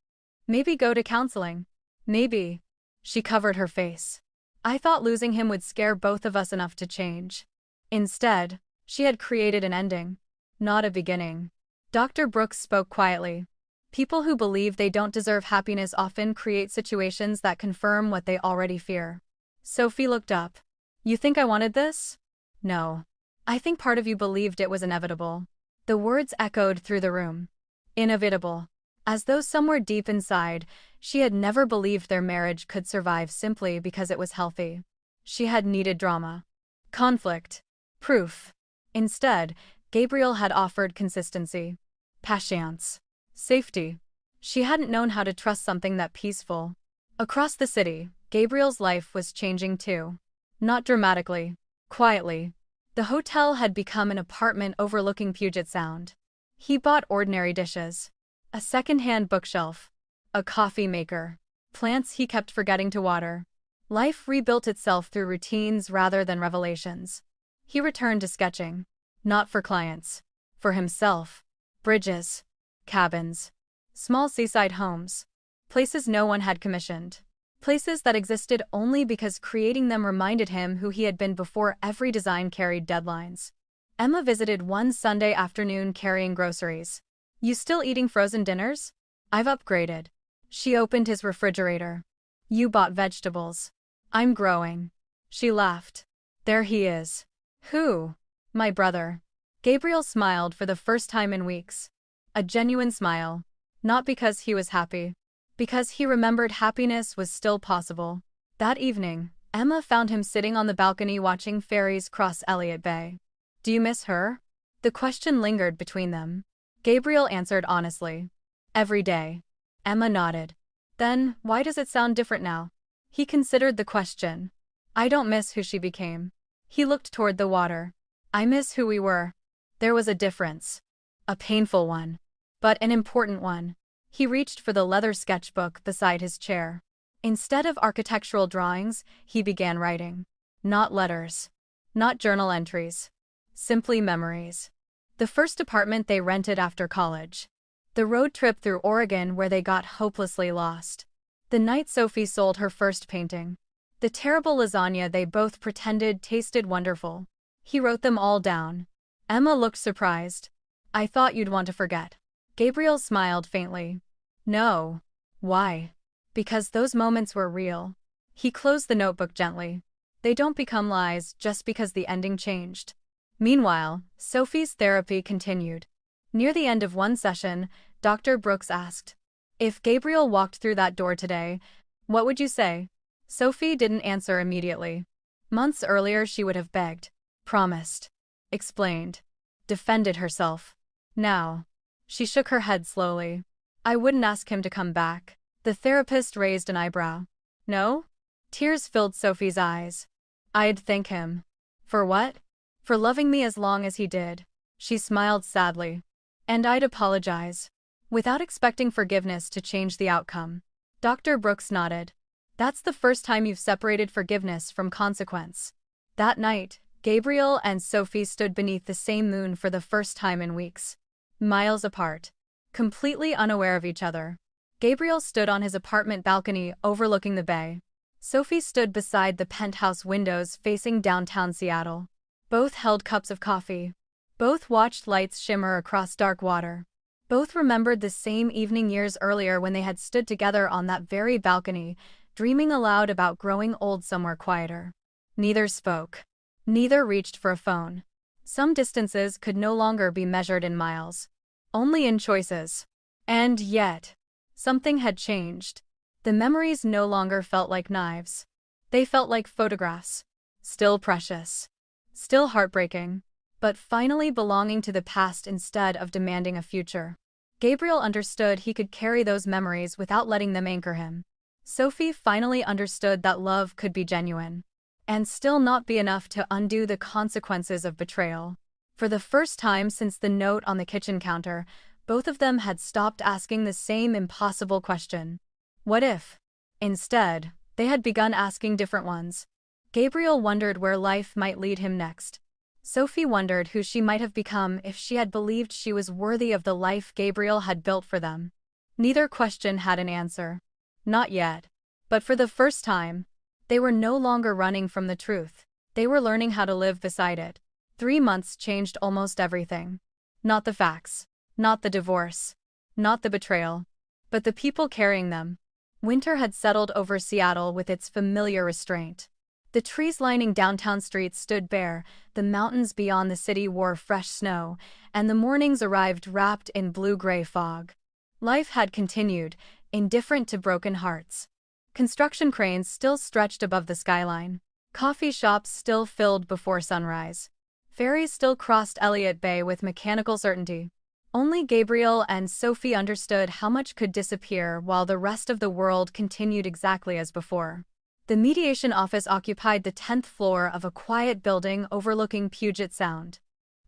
Maybe go to counseling. Maybe." She covered her face. "I thought losing him would scare both of us enough to change." Instead, she had created an ending, not a beginning. Dr. Brooks spoke quietly. "People who believe they don't deserve happiness often create situations that confirm what they already fear." Sophie looked up. "You think I wanted this?" "No. I think part of you believed it was inevitable." The words echoed through the room. Inevitable. As though somewhere deep inside, she had never believed their marriage could survive simply because it was healthy. She had needed drama. Conflict. Proof. Instead, Gabriel had offered consistency. Patience. Safety. She hadn't known how to trust something that peaceful. Across the city, Gabriel's life was changing too. Not dramatically. Quietly. The hotel had become an apartment overlooking Puget Sound. He bought ordinary dishes. A second-hand bookshelf. A coffee maker. Plants he kept forgetting to water. Life rebuilt itself through routines rather than revelations. He returned to sketching. Not for clients. For himself. Bridges. Cabins. Small seaside homes. Places no one had commissioned. Places that existed only because creating them reminded him who he had been before every design carried deadlines. Emma visited one Sunday afternoon carrying groceries. "You still eating frozen dinners?" "I've upgraded." She opened his refrigerator. "You bought vegetables." "I'm growing." She laughed. "There he is." "Who?" "My brother." Gabriel smiled for the first time in weeks. A genuine smile. Not because he was happy. Because he remembered happiness was still possible. That evening, Emma found him sitting on the balcony watching ferries cross Elliott Bay. "Do you miss her?" The question lingered between them. Gabriel answered honestly. "Every day." Emma nodded. "Then, why does it sound different now?" He considered the question. "I don't miss who she became." He looked toward the water. "I miss who we were." There was a difference. A painful one. But an important one. He reached for the leather sketchbook beside his chair. Instead of architectural drawings, he began writing. Not letters. Not journal entries. Simply memories. The first apartment they rented after college. The road trip through Oregon where they got hopelessly lost. The night Sophie sold her first painting. The terrible lasagna they both pretended tasted wonderful. He wrote them all down. Emma looked surprised. I thought you'd want to forget. Gabriel smiled faintly. No. Why? Because those moments were real. He closed the notebook gently. They don't become lies just because the ending changed. Meanwhile, Sophie's therapy continued. Near the end of one session, Dr. Brooks asked, "If Gabriel walked through that door today, what would you say?" Sophie didn't answer immediately. Months earlier she would have begged, promised, explained, defended herself. Now, she shook her head slowly. I wouldn't ask him to come back. The therapist raised an eyebrow. No? Tears filled Sophie's eyes. I'd thank him. For what? For loving me as long as he did. She smiled sadly. And I'd apologize. Without expecting forgiveness to change the outcome. Dr. Brooks nodded. That's the first time you've separated forgiveness from consequence. That night, Gabriel and Sophie stood beneath the same moon for the first time in weeks. Miles apart. Completely unaware of each other. Gabriel stood on his apartment balcony overlooking the bay. Sophie stood beside the penthouse windows facing downtown Seattle. Both held cups of coffee. Both watched lights shimmer across dark water. Both remembered the same evening years earlier when they had stood together on that very balcony, dreaming aloud about growing old somewhere quieter. Neither spoke. Neither reached for a phone. Some distances could no longer be measured in miles. Only in choices. And yet, something had changed. The memories no longer felt like knives. They felt like photographs. Still precious. Still heartbreaking. But finally belonging to the past instead of demanding a future. Gabriel understood he could carry those memories without letting them anchor him. Sophie finally understood that love could be genuine. And still not be enough to undo the consequences of betrayal. For the first time since the note on the kitchen counter, both of them had stopped asking the same impossible question. What if? Instead, they had begun asking different ones. Gabriel wondered where life might lead him next. Sophie wondered who she might have become if she had believed she was worthy of the life Gabriel had built for them. Neither question had an answer. Not yet. But for the first time, they were no longer running from the truth. They were learning how to live beside it. 3 months changed almost everything. Not the facts. Not the divorce. Not the betrayal. But the people carrying them. Winter had settled over Seattle with its familiar restraint. The trees lining downtown streets stood bare, the mountains beyond the city wore fresh snow, and the mornings arrived wrapped in blue-gray fog. Life had continued, indifferent to broken hearts. Construction cranes still stretched above the skyline. Coffee shops still filled before sunrise. Ferries still crossed Elliott Bay with mechanical certainty. Only Gabriel and Sophie understood how much could disappear while the rest of the world continued exactly as before. The mediation office occupied the 10th floor of a quiet building overlooking Puget Sound.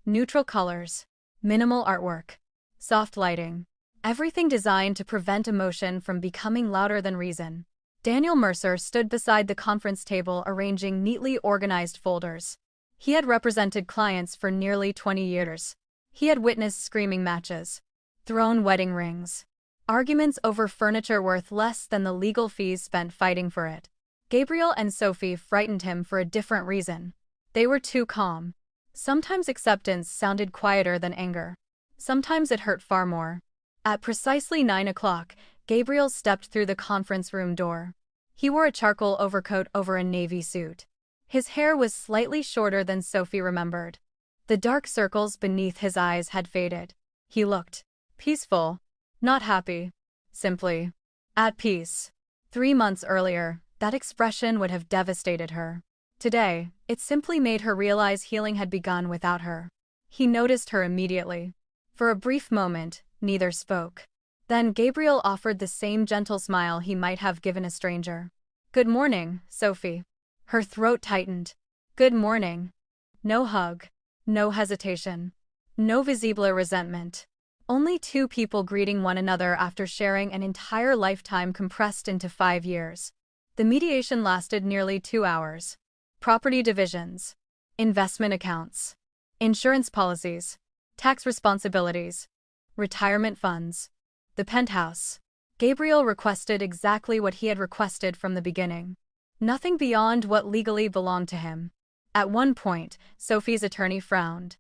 Neutral colors. Minimal artwork. Soft lighting. Everything designed to prevent emotion from becoming louder than reason. Daniel Mercer stood beside the conference table arranging neatly organized folders. He had represented clients for nearly 20 years. He had witnessed screaming matches. Thrown wedding rings. Arguments over furniture worth less than the legal fees spent fighting for it. Gabriel and Sophie frightened him for a different reason. They were too calm. Sometimes acceptance sounded quieter than anger. Sometimes it hurt far more. At precisely 9 o'clock, Gabriel stepped through the conference room door. He wore a charcoal overcoat over a navy suit. His hair was slightly shorter than Sophie remembered. The dark circles beneath his eyes had faded. He looked peaceful, not happy, simply at peace. 3 months earlier, that expression would have devastated her. Today, it simply made her realize healing had begun without her. He noticed her immediately. For a brief moment, neither spoke. Then Gabriel offered the same gentle smile he might have given a stranger. "Good morning, Sophie." Her throat tightened. "Good morning." No hug. No hesitation. No visible resentment. Only two people greeting one another after sharing an entire lifetime compressed into 5 years. The mediation lasted nearly 2 hours. Property divisions. Investment accounts. Insurance policies. Tax responsibilities. Retirement funds. The penthouse. Gabriel requested exactly what he had requested from the beginning. Nothing beyond what legally belonged to him. At one point, Sophie's attorney frowned.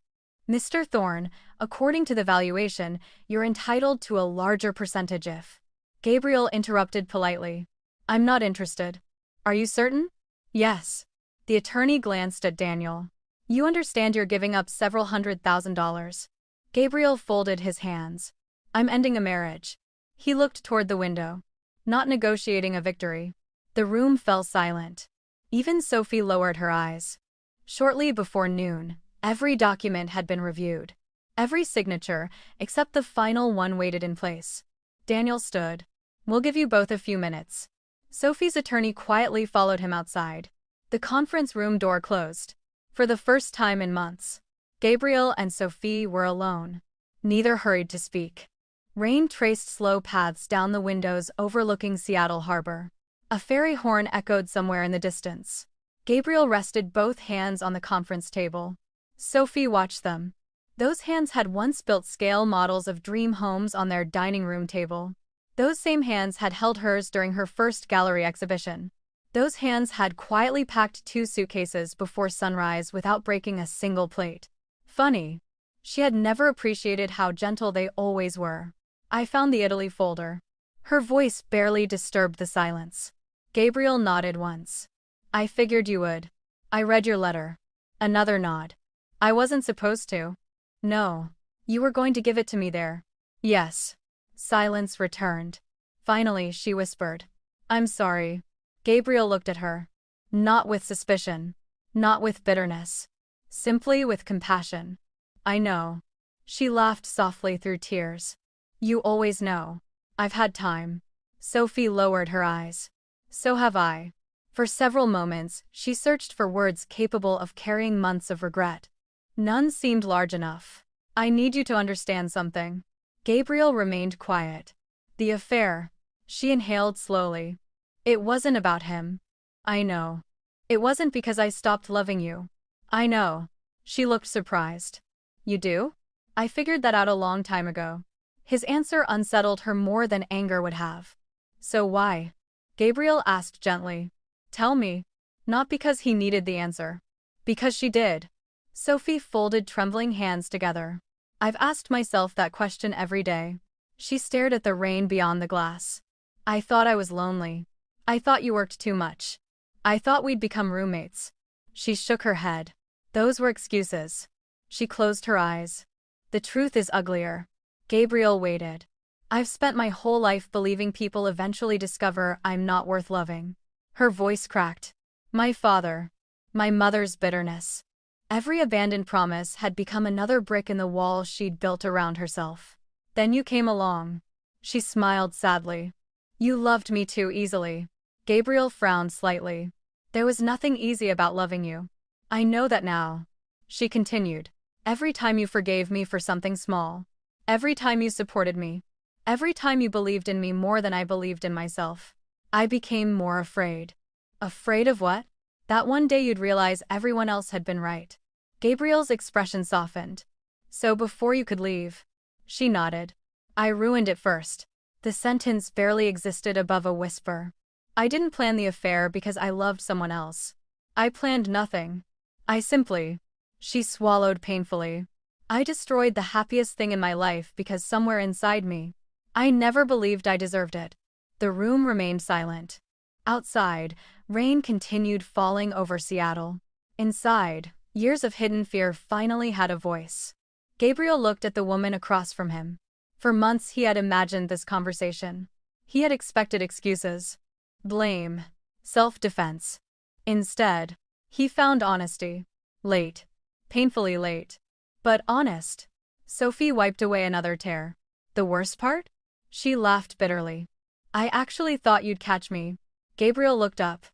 Mr. Thorne, according to the valuation, you're entitled to a larger percentage if. Gabriel interrupted politely. I'm not interested. Are you certain? Yes. The attorney glanced at Daniel. You understand you're giving up several $100,000. Gabriel folded his hands. I'm ending a marriage. He looked toward the window. Not negotiating a victory. The room fell silent. Even Sophie lowered her eyes. Shortly before noon, every document had been reviewed. Every signature, except the final one, waited in place. Daniel stood. We'll give you both a few minutes. Sophie's attorney quietly followed him outside. The conference room door closed. For the first time in months, Gabriel and Sophie were alone. Neither hurried to speak. Rain traced slow paths down the windows overlooking Seattle Harbor. A ferry horn echoed somewhere in the distance. Gabriel rested both hands on the conference table. Sophie watched them. Those hands had once built scale models of dream homes on their dining room table. Those same hands had held hers during her first gallery exhibition. Those hands had quietly packed 2 suitcases before sunrise without breaking a single plate. Funny. She had never appreciated how gentle they always were. I found the Italy folder. Her voice barely disturbed the silence. Gabriel nodded once. I figured you would. I read your letter. Another nod. I wasn't supposed to. No. You were going to give it to me there. Yes. Silence returned. Finally, she whispered. I'm sorry. Gabriel looked at her. Not with suspicion. Not with bitterness. Simply with compassion. I know. She laughed softly through tears. You always know. I've had time. Sophie lowered her eyes. So have I. For several moments, she searched for words capable of carrying months of regret. None seemed large enough. I need you to understand something. Gabriel remained quiet. The affair. She inhaled slowly. It wasn't about him. I know. It wasn't because I stopped loving you. I know. She looked surprised. You do? I figured that out a long time ago. His answer unsettled her more than anger would have. So why? Gabriel asked gently. Tell me. Not because he needed the answer. Because she did. Sophie folded trembling hands together. I've asked myself that question every day. She stared at the rain beyond the glass. I thought I was lonely. I thought you worked too much. I thought we'd become roommates. She shook her head. Those were excuses. She closed her eyes. The truth is uglier. Gabriel waited. I've spent my whole life believing people eventually discover I'm not worth loving. Her voice cracked. My father. My mother's bitterness. Every abandoned promise had become another brick in the wall she'd built around herself. Then you came along. She smiled sadly. You loved me too easily. Gabriel frowned slightly. There was nothing easy about loving you. I know that now. She continued. Every time you forgave me for something small. Every time you supported me. Every time you believed in me more than I believed in myself. I became more afraid. Afraid of what? That one day you'd realize everyone else had been right. Gabriel's expression softened. So before you could leave. She nodded. I ruined it first. The sentence barely existed above a whisper. I didn't plan the affair because I loved someone else. I planned nothing. I simply. She swallowed painfully. I destroyed the happiest thing in my life because somewhere inside me, I never believed I deserved it. The room remained silent. Outside, rain continued falling over Seattle. Inside, years of hidden fear finally had a voice. Gabriel looked at the woman across from him. For months he had imagined this conversation. He had expected excuses, blame, self-defense. Instead, he found honesty. Late. Painfully late. But honest. Sophie wiped away another tear. The worst part? She laughed bitterly. I actually thought you'd catch me. Gabriel looked up.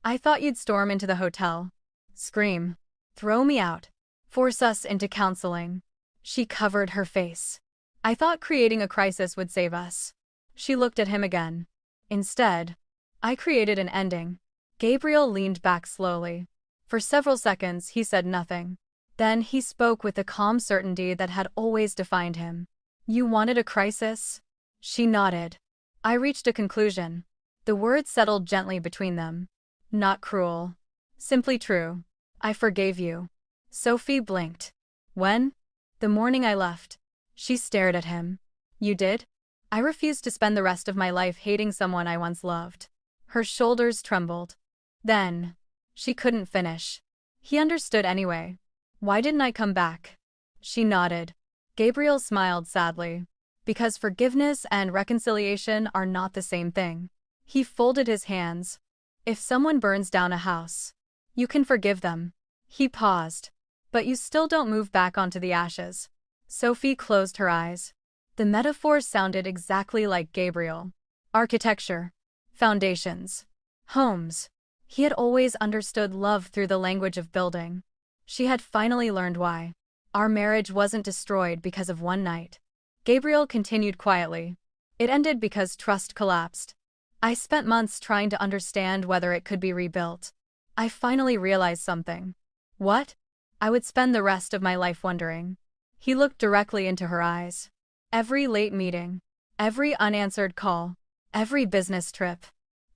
I thought you'd storm into the hotel. Scream. Throw me out. Force us into counseling. She covered her face. I thought creating a crisis would save us. She looked at him again. Instead, I created an ending. Gabriel leaned back slowly. For several seconds he said nothing. Then he spoke with the calm certainty that had always defined him. You wanted a crisis? She nodded. I reached a conclusion. The words settled gently between them. Not cruel. Simply true. I forgave you. Sophie blinked. When? The morning I left. She stared at him. You did? I refused to spend the rest of my life hating someone I once loved. Her shoulders trembled. Then. She couldn't finish. He understood anyway. Why didn't I come back? She nodded. Gabriel smiled sadly. Because forgiveness and reconciliation are not the same thing. He folded his hands. If someone burns down a house, you can forgive them. He paused. But you still don't move back onto the ashes. Sophie closed her eyes. The metaphor sounded exactly like Gabriel. Architecture. Foundations. Homes. He had always understood love through the language of building. She had finally learned why. Our marriage wasn't destroyed because of one night. Gabriel continued quietly. It ended because trust collapsed. I spent months trying to understand whether it could be rebuilt. I finally realized something. What? I would spend the rest of my life wondering. He looked directly into her eyes. Every late meeting, every unanswered call, every business trip.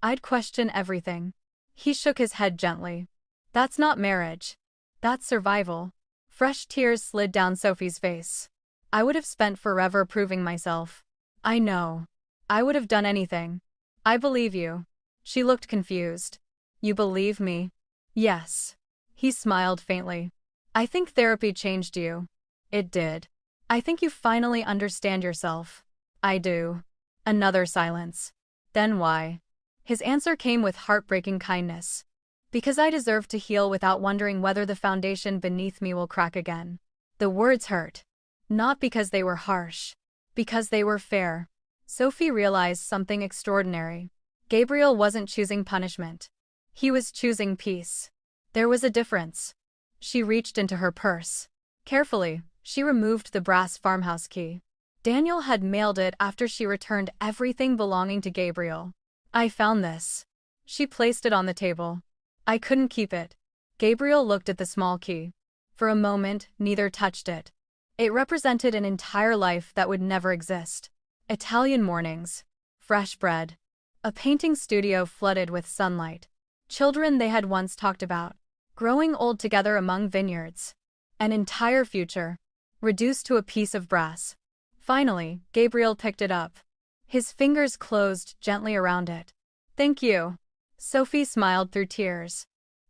I'd question everything. He shook his head gently. That's not marriage. That's survival. Fresh tears slid down Sophie's face. I would have spent forever proving myself. I know. I would have done anything. I believe you. She looked confused. You believe me? Yes. He smiled faintly. I think therapy changed you. It did. I think you finally understand yourself. I do. Another silence. Then why? His answer came with heartbreaking kindness. Because I deserve to heal without wondering whether the foundation beneath me will crack again. The words hurt. Not because they were harsh. Because they were fair. Sophie realized something extraordinary. Gabriel wasn't choosing punishment. He was choosing peace. There was a difference. She reached into her purse. Carefully, she removed the brass farmhouse key. Daniel had mailed it after she returned everything belonging to Gabriel. I found this. She placed it on the table. I couldn't keep it. Gabriel looked at the small key. For a moment, neither touched it. It represented an entire life that would never exist. Italian mornings. Fresh bread. A painting studio flooded with sunlight. Children they had once talked about. Growing old together among vineyards. An entire future. Reduced to a piece of brass. Finally, Gabriel picked it up. His fingers closed gently around it. Thank you. Sophie smiled through tears.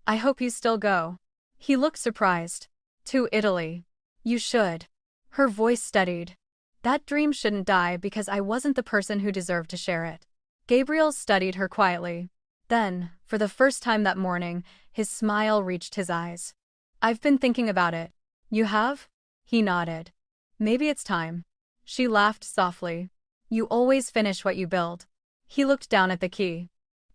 I hope you still go. He looked surprised. To Italy. You should. Her voice steadied. That dream shouldn't die because I wasn't the person who deserved to share it. Gabriel studied her quietly. Then, for the first time that morning, his smile reached his eyes. I've been thinking about it. You have? He nodded. Maybe it's time. She laughed softly. You always finish what you build. He looked down at the key.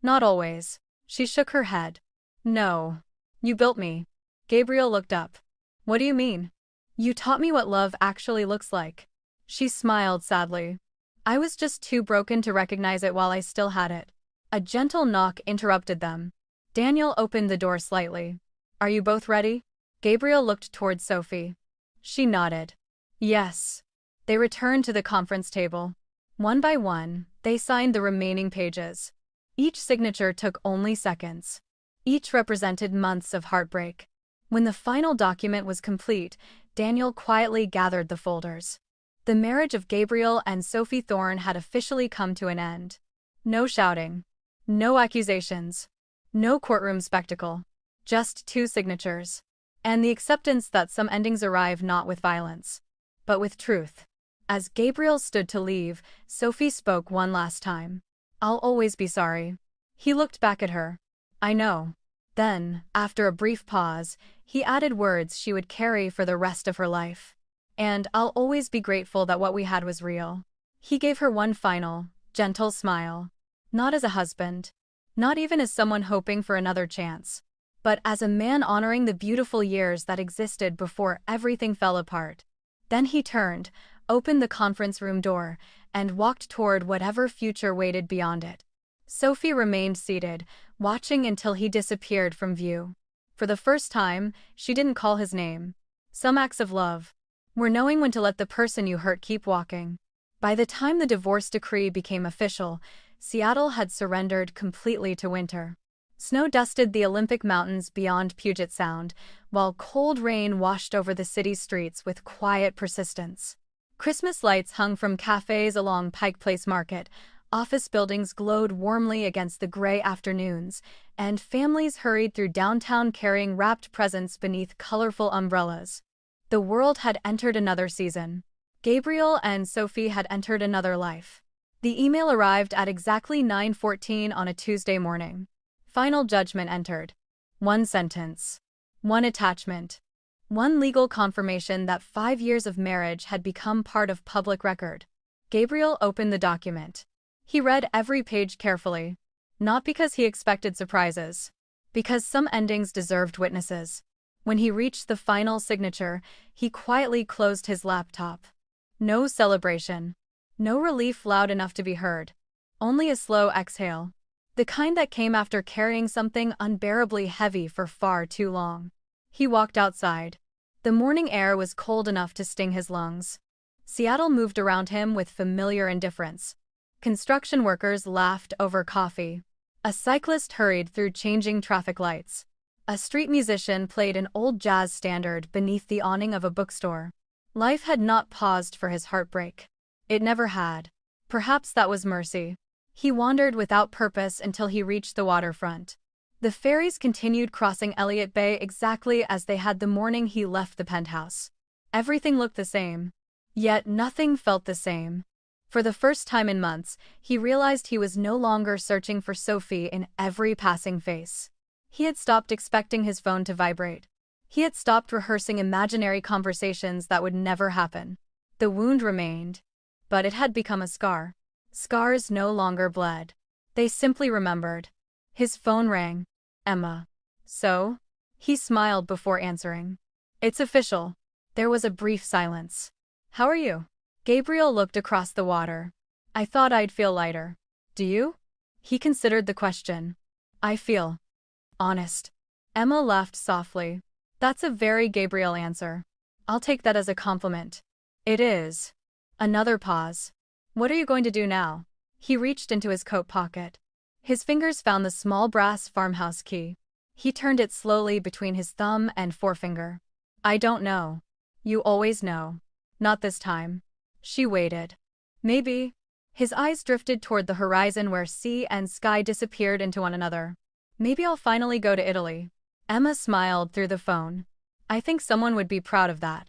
Not always. She shook her head. No. You built me. Gabriel looked up. What do you mean? You taught me what love actually looks like. She smiled sadly. I was just too broken to recognize it while I still had it. A gentle knock interrupted them. Daniel opened the door slightly. Are you both ready? Gabriel looked toward Sophie. She nodded. Yes. They returned to the conference table. One by one, they signed the remaining pages. Each signature took only seconds. Each represented months of heartbreak. When the final document was complete, Daniel quietly gathered the folders. The marriage of Gabriel and Sophie Thorne had officially come to an end. No shouting. No accusations. No courtroom spectacle. Just 2 signatures. And the acceptance that some endings arrive not with violence, but with truth. As Gabriel stood to leave, Sophie spoke one last time. I'll always be sorry. He looked back at her. I know. Then, after a brief pause, he added words she would carry for the rest of her life. And I'll always be grateful that what we had was real. He gave her one final, gentle smile. Not as a husband. Not even as someone hoping for another chance. But as a man honoring the beautiful years that existed before everything fell apart. Then he turned, opened the conference room door, and walked toward whatever future waited beyond it. Sophie remained seated, watching until he disappeared from view. For the first time, she didn't call his name. Some acts of love were knowing when to let the person you hurt keep walking. By the time the divorce decree became official, Seattle had surrendered completely to winter. Snow dusted the Olympic Mountains beyond Puget Sound, while cold rain washed over the city's streets with quiet persistence. Christmas lights hung from cafes along Pike Place Market, office buildings glowed warmly against the gray afternoons, and families hurried through downtown carrying wrapped presents beneath colorful umbrellas. The world had entered another season. Gabriel and Sophie had entered another life. The email arrived at exactly 9:14 on a Tuesday morning. Final judgment entered. One sentence. One attachment. One legal confirmation that 5 years of marriage had become part of public record. Gabriel opened the document. He read every page carefully. Not because he expected surprises. Because some endings deserved witnesses. When he reached the final signature, he quietly closed his laptop. No celebration. No relief loud enough to be heard. Only a slow exhale. The kind that came after carrying something unbearably heavy for far too long. He walked outside. The morning air was cold enough to sting his lungs. Seattle moved around him with familiar indifference. Construction workers laughed over coffee. A cyclist hurried through changing traffic lights. A street musician played an old jazz standard beneath the awning of a bookstore. Life had not paused for his heartbreak. It never had. Perhaps that was mercy. He wandered without purpose until he reached the waterfront. The ferries continued crossing Elliott Bay exactly as they had the morning he left the penthouse. Everything looked the same. Yet nothing felt the same. For the first time in months, he realized he was no longer searching for Sophie in every passing face. He had stopped expecting his phone to vibrate. He had stopped rehearsing imaginary conversations that would never happen. The wound remained, but it had become a scar. Scars no longer bled. They simply remembered. His phone rang. Emma. So? He smiled before answering. It's official. There was a brief silence. How are you? Gabriel looked across the water. I thought I'd feel lighter. Do you? He considered the question. I feel honest. Emma laughed softly. That's a very Gabriel answer. I'll take that as a compliment. It is. Another pause. What are you going to do now? He reached into his coat pocket. His fingers found the small brass farmhouse key. He turned it slowly between his thumb and forefinger. I don't know. You always know. Not this time. She waited. Maybe. His eyes drifted toward the horizon where sea and sky disappeared into one another. Maybe I'll finally go to Italy. Emma smiled through the phone. I think someone would be proud of that.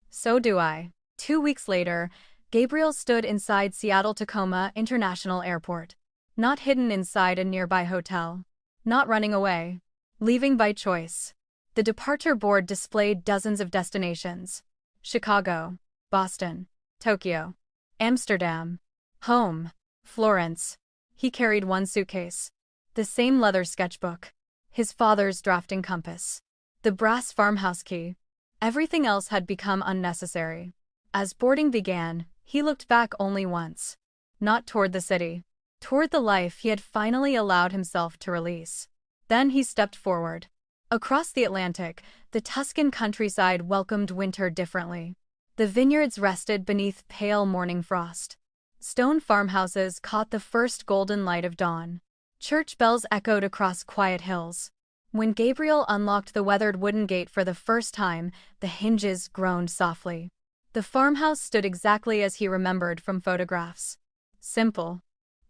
So do I. 2 weeks later, Gabriel stood inside Seattle-Tacoma International Airport. Not hidden inside a nearby hotel. Not running away. Leaving by choice. The departure board displayed dozens of destinations. Chicago. Boston. Tokyo. Amsterdam. Home. Florence. He carried one suitcase. The same leather sketchbook. His father's drafting compass. The brass farmhouse key. Everything else had become unnecessary. As boarding began, he looked back only once. Not toward the city. Toward the life he had finally allowed himself to release. Then he stepped forward. Across the Atlantic, the Tuscan countryside welcomed winter differently. The vineyards rested beneath pale morning frost. Stone farmhouses caught the first golden light of dawn. Church bells echoed across quiet hills. When Gabriel unlocked the weathered wooden gate for the first time, the hinges groaned softly. The farmhouse stood exactly as he remembered from photographs. Simple.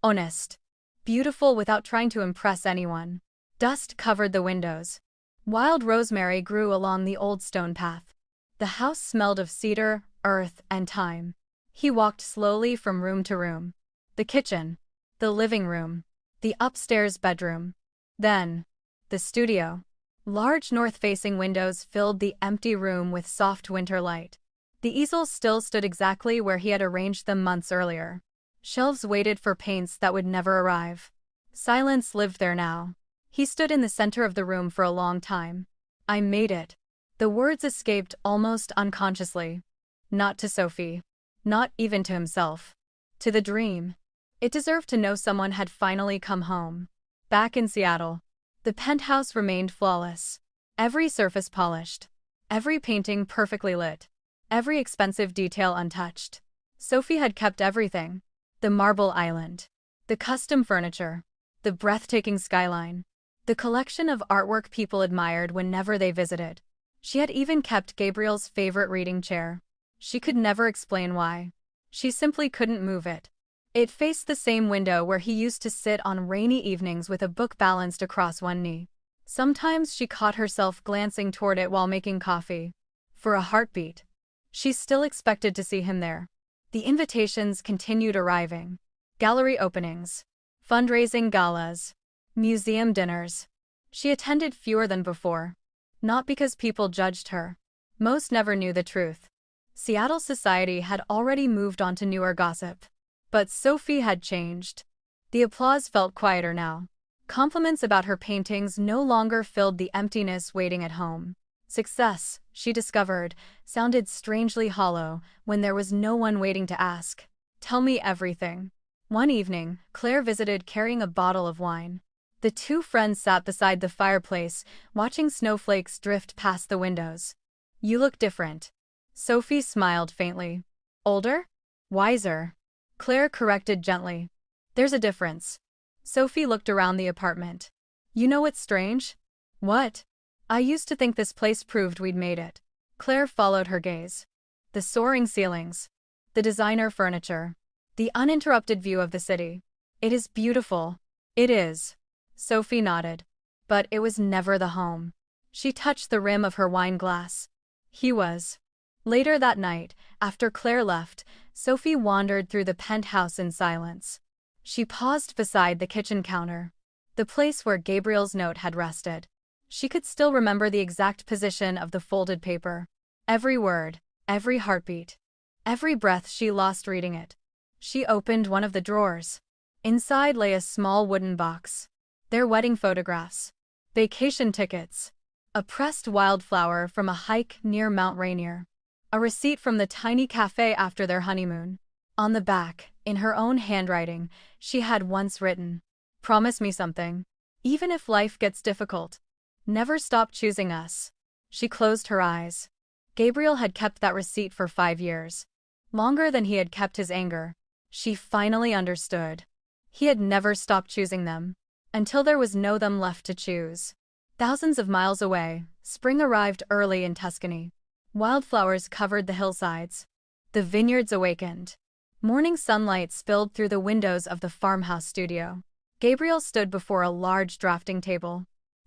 Honest. Beautiful without trying to impress anyone. Dust covered the windows. Wild rosemary grew along the old stone path. The house smelled of cedar, earth, and time. He walked slowly from room to room. The kitchen. The living room. The upstairs bedroom. Then, the studio. Large north-facing windows filled the empty room with soft winter light. The easels still stood exactly where he had arranged them months earlier. Shelves waited for paints that would never arrive. Silence lived there now. He stood in the center of the room for a long time. I made it. The words escaped almost unconsciously. Not to Sophie. Not even to himself. To the dream. It deserved to know someone had finally come home. Back in Seattle. The penthouse remained flawless. Every surface polished. Every painting perfectly lit. Every expensive detail untouched. Sophie had kept everything. The marble island. The custom furniture. The breathtaking skyline. The collection of artwork people admired whenever they visited. She had even kept Gabriel's favorite reading chair. She could never explain why. She simply couldn't move it. It faced the same window where he used to sit on rainy evenings with a book balanced across one knee. Sometimes she caught herself glancing toward it while making coffee. For a heartbeat. She still expected to see him there. The invitations continued arriving. Gallery openings. Fundraising galas. Museum dinners. She attended fewer than before. Not because people judged her. Most never knew the truth. Seattle society had already moved on to newer gossip. But Sophie had changed. The applause felt quieter now. Compliments about her paintings no longer filled the emptiness waiting at home. Success, she discovered, sounded strangely hollow when there was no one waiting to ask. Tell me everything. One evening, Claire visited carrying a bottle of wine. The two friends sat beside the fireplace, watching snowflakes drift past the windows. You look different. Sophie smiled faintly. Older? Wiser. Claire corrected gently. There's a difference. Sophie looked around the apartment. You know what's strange? What? I used to think this place proved we'd made it. Claire followed her gaze. The soaring ceilings. The designer furniture. The uninterrupted view of the city. It is beautiful. It is. Sophie nodded. But it was never the home. She touched the rim of her wine glass. He was. Later that night, after Claire left, Sophie wandered through the penthouse in silence. She paused beside the kitchen counter. The place where Gabriel's note had rested. She could still remember the exact position of the folded paper. Every word, every heartbeat, every breath she lost reading it. She opened one of the drawers. Inside lay a small wooden box. Their wedding photographs. Vacation tickets. A pressed wildflower from a hike near Mount Rainier. A receipt from the tiny cafe after their honeymoon. On the back, in her own handwriting, she had once written, "Promise me something. Even if life gets difficult. Never stop choosing us." She closed her eyes. Gabriel had kept that receipt for 5 years. Longer than he had kept his anger. She finally understood. He had never stopped choosing them. Until there was no them left to choose. Thousands of miles away, spring arrived early in Tuscany. Wildflowers covered the hillsides. The vineyards awakened. Morning sunlight spilled through the windows of the farmhouse studio. Gabriel stood before a large drafting table.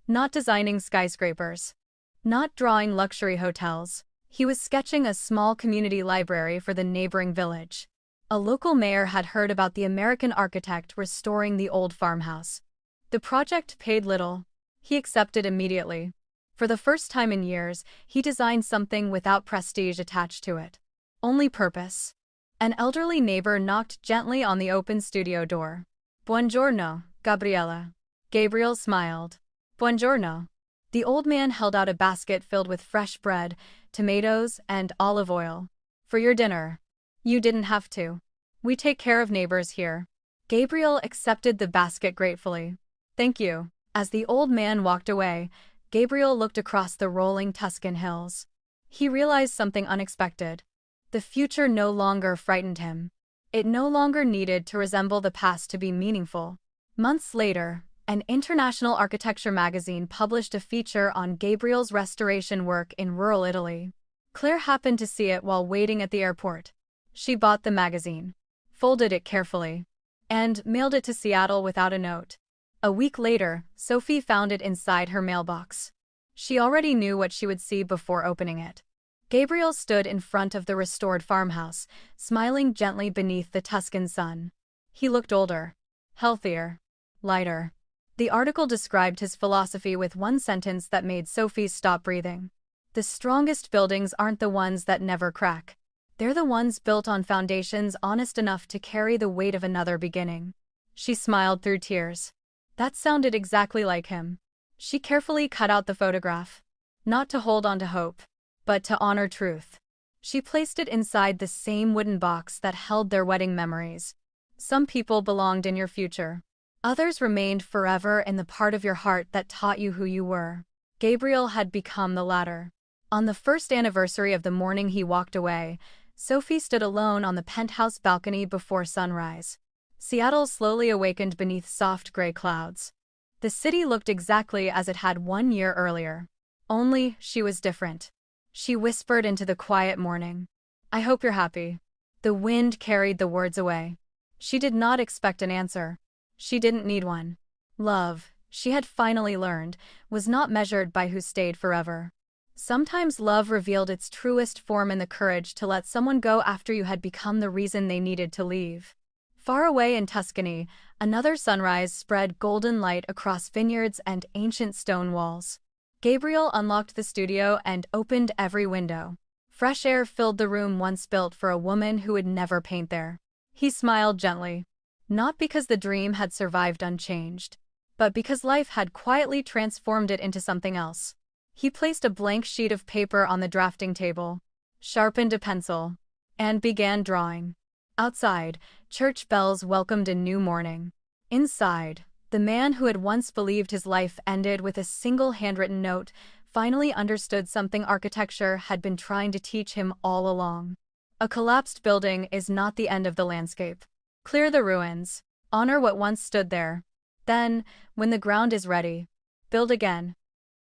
Not designing skyscrapers. Not drawing luxury hotels. He was sketching a small community library for the neighboring village. A local mayor had heard about the American architect restoring the old farmhouse. The project paid little. He accepted immediately. For the first time in years, he designed something without prestige attached to it. Only purpose. An elderly neighbor knocked gently on the open studio door. "Buongiorno, Gabriella." Gabriel smiled. "Buongiorno." The old man held out a basket filled with fresh bread, tomatoes, and olive oil. "For your dinner." "You didn't have to. We take care of neighbors here." Gabriel accepted the basket gratefully. "Thank you." As the old man walked away, Gabriel looked across the rolling Tuscan hills. He realized something unexpected. The future no longer frightened him. It no longer needed to resemble the past to be meaningful. Months later, an international architecture magazine published a feature on Gabriel's restoration work in rural Italy. Claire happened to see it while waiting at the airport. She bought the magazine, folded it carefully, and mailed it to Seattle without a note. A week later, Sophie found it inside her mailbox. She already knew what she would see before opening it. Gabriel stood in front of the restored farmhouse, smiling gently beneath the Tuscan sun. He looked older, healthier, lighter. The article described his philosophy with one sentence that made Sophie stop breathing. The strongest buildings aren't the ones that never crack. They're the ones built on foundations honest enough to carry the weight of another beginning. She smiled through tears. That sounded exactly like him. She carefully cut out the photograph. Not to hold on to hope, but to honor truth. She placed it inside the same wooden box that held their wedding memories. Some people belonged in your future. Others remained forever in the part of your heart that taught you who you were. Gabriel had become the latter. On the first anniversary of the morning he walked away, Sophie stood alone on the penthouse balcony before sunrise. Seattle slowly awakened beneath soft gray clouds. The city looked exactly as it had 1 year earlier. Only, she was different. She whispered into the quiet morning. "I hope you're happy." The wind carried the words away. She did not expect an answer. She didn't need one. Love, she had finally learned, was not measured by who stayed forever. Sometimes love revealed its truest form in the courage to let someone go after you had become the reason they needed to leave. Far away in Tuscany, another sunrise spread golden light across vineyards and ancient stone walls. Gabriel unlocked the studio and opened every window. Fresh air filled the room once built for a woman who would never paint there. He smiled gently. Not because the dream had survived unchanged, but because life had quietly transformed it into something else. He placed a blank sheet of paper on the drafting table, sharpened a pencil, and began drawing. Outside, church bells welcomed a new morning. Inside, the man who had once believed his life ended with a single handwritten note finally understood something architecture had been trying to teach him all along. A collapsed building is not the end of the landscape. Clear the ruins. Honor what once stood there. Then, when the ground is ready, build again.